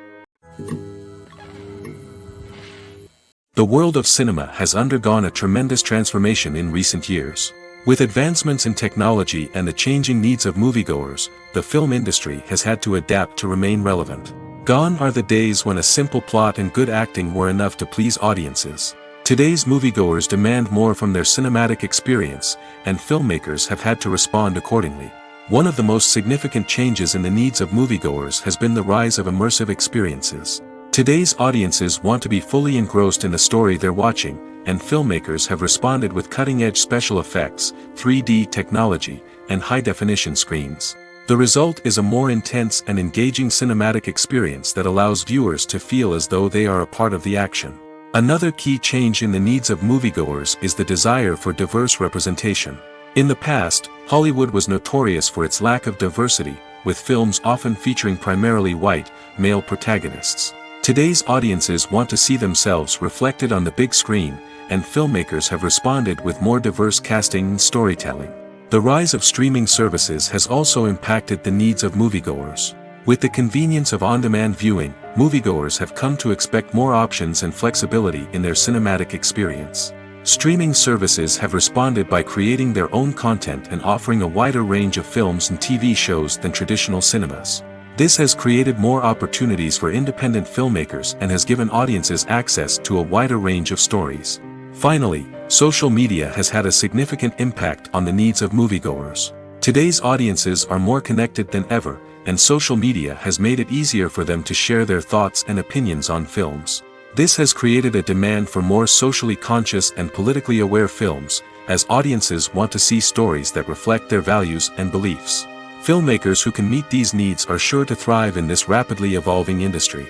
The world of cinema has undergone a tremendous transformation in recent years. With advancements in technology and the changing needs of moviegoers, the film industry has had to adapt to remain relevant. Gone are the days when a simple plot and good acting were enough to please audiences. Today's moviegoers demand more from their cinematic experience, and filmmakers have had to respond accordingly. One of the most significant changes in the needs of moviegoers has been the rise of immersive experiences. Today's audiences want to be fully engrossed in the story they're watching, and filmmakers have responded with cutting-edge special effects, 3D technology, and high-definition screens. The result is a more intense and engaging cinematic experience that allows viewers to feel as though they are a part of the action. Another key change in the needs of moviegoers is the desire for diverse representation. In the past, Hollywood was notorious for its lack of diversity, with films often featuring primarily white, male protagonists. Today's audiences want to see themselves reflected on the big screen, and filmmakers have responded with more diverse casting and storytelling. The rise of streaming services has also impacted the needs of moviegoers. With the convenience of on-demand viewing, moviegoers have come to expect more options and flexibility in their cinematic experience. Streaming services have responded by creating their own content and offering a wider range of films and TV shows than traditional cinemas. This has created more opportunities for independent filmmakers and has given audiences access to a wider range of stories. Finally, social media has had a significant impact on the needs of moviegoers. Today's audiences are more connected than ever, and social media has made it easier for them to share their thoughts and opinions on films. This has created a demand for more socially conscious and politically aware films, as audiences want to see stories that reflect their values and beliefs. Filmmakers who can meet these needs are sure to thrive in this rapidly evolving industry.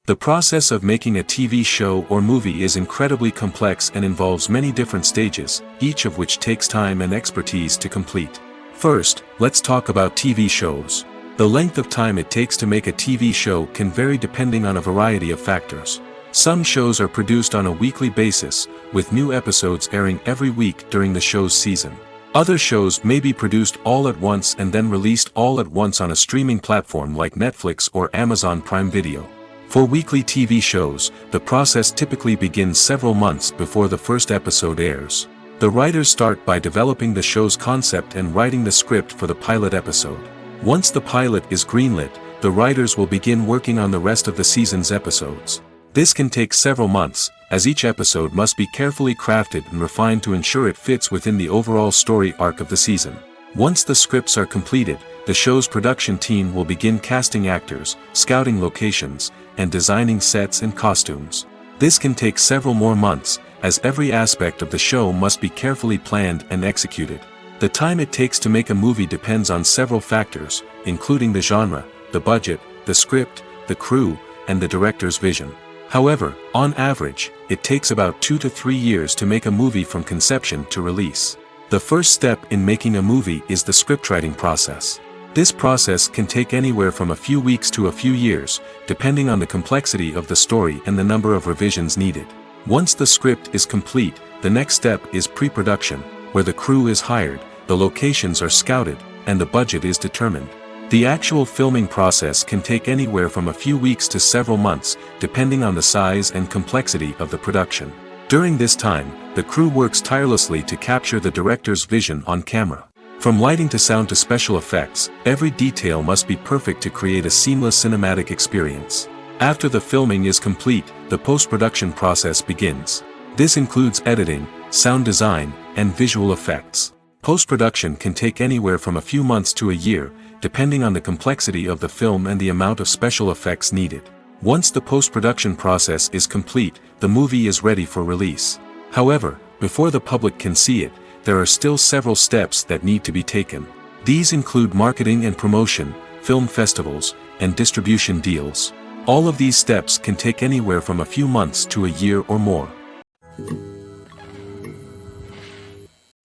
The process of making a TV show or movie is incredibly complex and involves many different stages, each of which takes time and expertise to complete. First, let's talk about TV shows. The length of time it takes to make a TV show can vary depending on a variety of factors. Some shows are produced on a weekly basis, with new episodes airing every week during the show's season. Other shows may be produced all at once and then released all at once on a streaming platform like Netflix or Amazon Prime Video. For weekly TV shows, the process typically begins several months before the first episode airs. The writers start by developing the show's concept and writing the script for the pilot episode. Once the pilot is greenlit, the writers will begin working on the rest of the season's episodes. This can take several months, as each episode must be carefully crafted and refined to ensure it fits within the overall story arc of the season. Once the scripts are completed, the show's production team will begin casting actors, scouting locations, and designing sets and costumes. This can take several more months, as every aspect of the show must be carefully planned and executed. The time it takes to make a movie depends on several factors, including the genre, the budget, the script, the crew, and the director's vision. However, on average, it takes about 2 to 3 years to make a movie from conception to release. The first step in making a movie is the scriptwriting process. This process can take anywhere from a few weeks to a few years, depending on the complexity of the story and the number of revisions needed. Once the script is complete, the next step is pre-production, where the crew is hired, the locations are scouted, and the budget is determined. The actual filming process can take anywhere from a few weeks to several months, depending on the size and complexity of the production. During this time, the crew works tirelessly to capture the director's vision on camera. From lighting to sound to special effects, every detail must be perfect to create a seamless cinematic experience. After the filming is complete, the post-production process begins. This includes editing, sound design, and visual effects. Post-production can take anywhere from a few months to a year, depending on the complexity of the film and the amount of special effects needed. Once the post-production process is complete, the movie is ready for release. However, before the public can see it, there are still several steps that need to be taken. These include marketing and promotion, film festivals, and distribution deals. All of these steps can take anywhere from a few months to a year or more.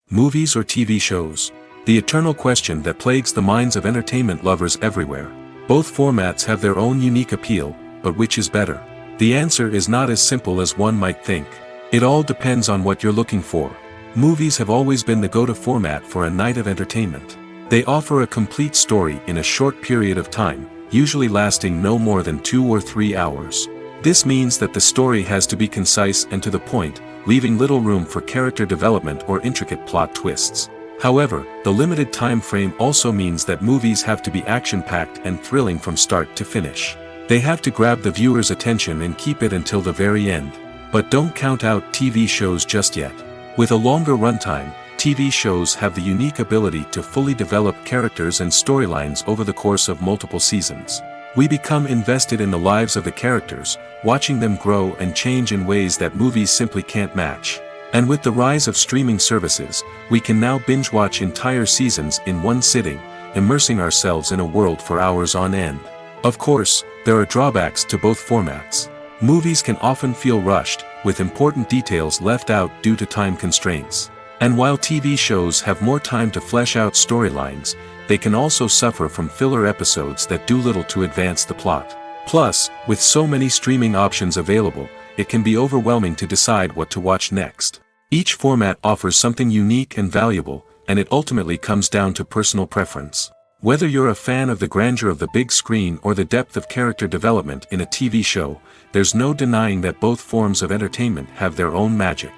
Movies or TV shows? The eternal question that plagues the minds of entertainment lovers everywhere. Both formats have their own unique appeal, but which is better? The answer is not as simple as one might think. It all depends on what you're looking for. Movies have always been the go-to format for a night of entertainment. They offer a complete story in a short period of time, usually lasting no more than 2 or 3 hours. This means that the story has to be concise and to the point, leaving little room for character development or intricate plot twists. However, the limited time frame also means that movies have to be action-packed and thrilling from start to finish. They have to grab the viewer's attention and keep it until the very end. But don't count out TV shows just yet. With a longer runtime, TV shows have the unique ability to fully develop characters and storylines over the course of multiple seasons. We become invested in the lives of the characters, watching them grow and change in ways that movies simply can't match. And with the rise of streaming services, we can now binge-watch entire seasons in one sitting, immersing ourselves in a world for hours on end. Of course, there are drawbacks to both formats. Movies can often feel rushed, with important details left out due to time constraints. And while TV shows have more time to flesh out storylines, they can also suffer from filler episodes that do little to advance the plot. Plus, with so many streaming options available, it can be overwhelming to decide what to watch next. Each format offers something unique and valuable, and it ultimately comes down to personal preference. Whether you're a fan of the grandeur of the big screen or the depth of character development in a TV show, there's no denying that both forms of entertainment have their own magic.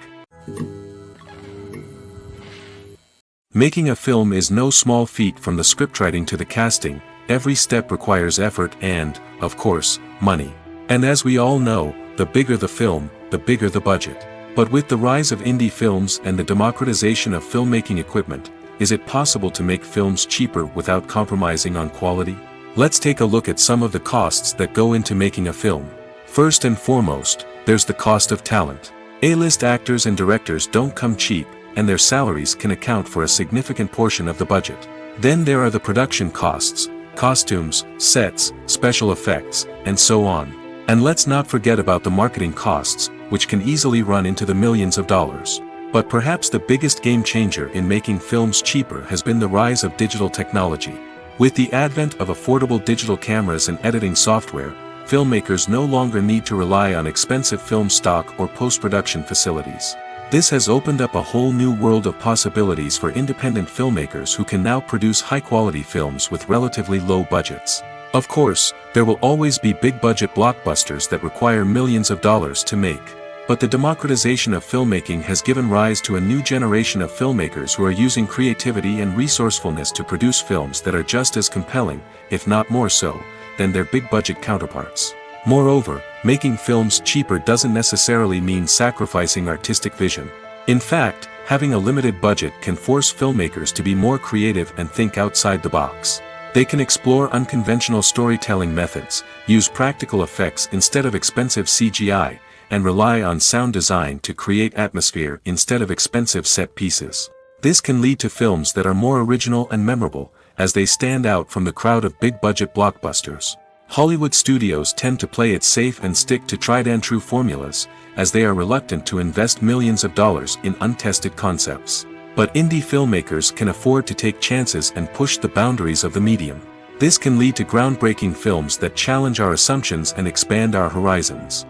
Making a film is no small feat. From the scriptwriting to the casting, every step requires effort and, of course, money. And as we all know, the bigger the film, the bigger the budget. But with the rise of indie films and the democratization of filmmaking equipment, is it possible to make films cheaper without compromising on quality? Let's take a look at some of the costs that go into making a film. First and foremost, there's the cost of talent. A-list actors and directors don't come cheap, and their salaries can account for a significant portion of the budget. Then there are the production costs, costumes, sets, special effects, and so on. And let's not forget about the marketing costs, which can easily run into the millions of dollars. But perhaps the biggest game changer in making films cheaper has been the rise of digital technology. With the advent of affordable digital cameras and editing software, filmmakers no longer need to rely on expensive film stock or post-production facilities. This has opened up a whole new world of possibilities for independent filmmakers who can now produce high-quality films with relatively low budgets. Of course, there will always be big-budget blockbusters that require millions of dollars to make. But the democratization of filmmaking has given rise to a new generation of filmmakers who are using creativity and resourcefulness to produce films that are just as compelling, if not more so, than their big-budget counterparts. Moreover, making films cheaper doesn't necessarily mean sacrificing artistic vision. In fact, having a limited budget can force filmmakers to be more creative and think outside the box. They can explore unconventional storytelling methods, use practical effects instead of expensive CGI, and rely on sound design to create atmosphere instead of expensive set pieces. This can lead to films that are more original and memorable, as they stand out from the crowd of big-budget blockbusters. Hollywood studios tend to play it safe and stick to tried-and-true formulas, as they are reluctant to invest millions of dollars in untested concepts. But indie filmmakers can afford to take chances and push the boundaries of the medium. This can lead to groundbreaking films that challenge our assumptions and expand our horizons.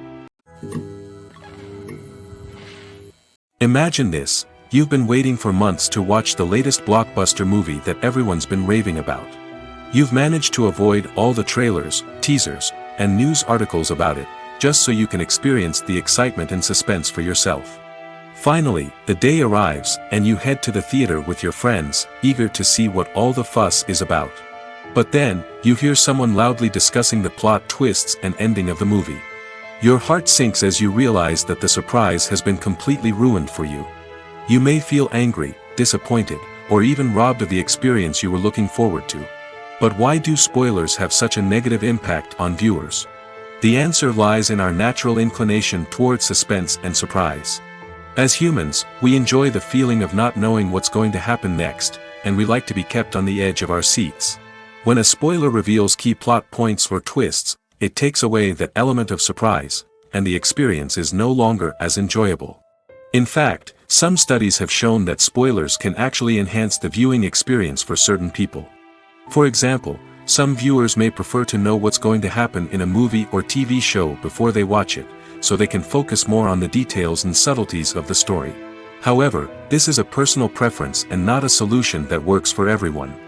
Imagine this: you've been waiting for months to watch the latest blockbuster movie that everyone's been raving about. You've managed to avoid all the trailers, teasers, and news articles about it, just so you can experience the excitement and suspense for yourself. Finally, the day arrives, and you head to the theater with your friends, eager to see what all the fuss is about. But then, you hear someone loudly discussing the plot twists and ending of the movie. Your heart sinks as you realize that the surprise has been completely ruined for you. You may feel angry, disappointed, or even robbed of the experience you were looking forward to. But why do spoilers have such a negative impact on viewers? The answer lies in our natural inclination towards suspense and surprise. As humans, we enjoy the feeling of not knowing what's going to happen next, and we like to be kept on the edge of our seats. When a spoiler reveals key plot points or twists, it takes away that element of surprise, and the experience is no longer as enjoyable. In fact, some studies have shown that spoilers can actually enhance the viewing experience for certain people. For example, some viewers may prefer to know what's going to happen in a movie or TV show before they watch it, so they can focus more on the details and subtleties of the story. However, this is a personal preference and not a solution that works for everyone.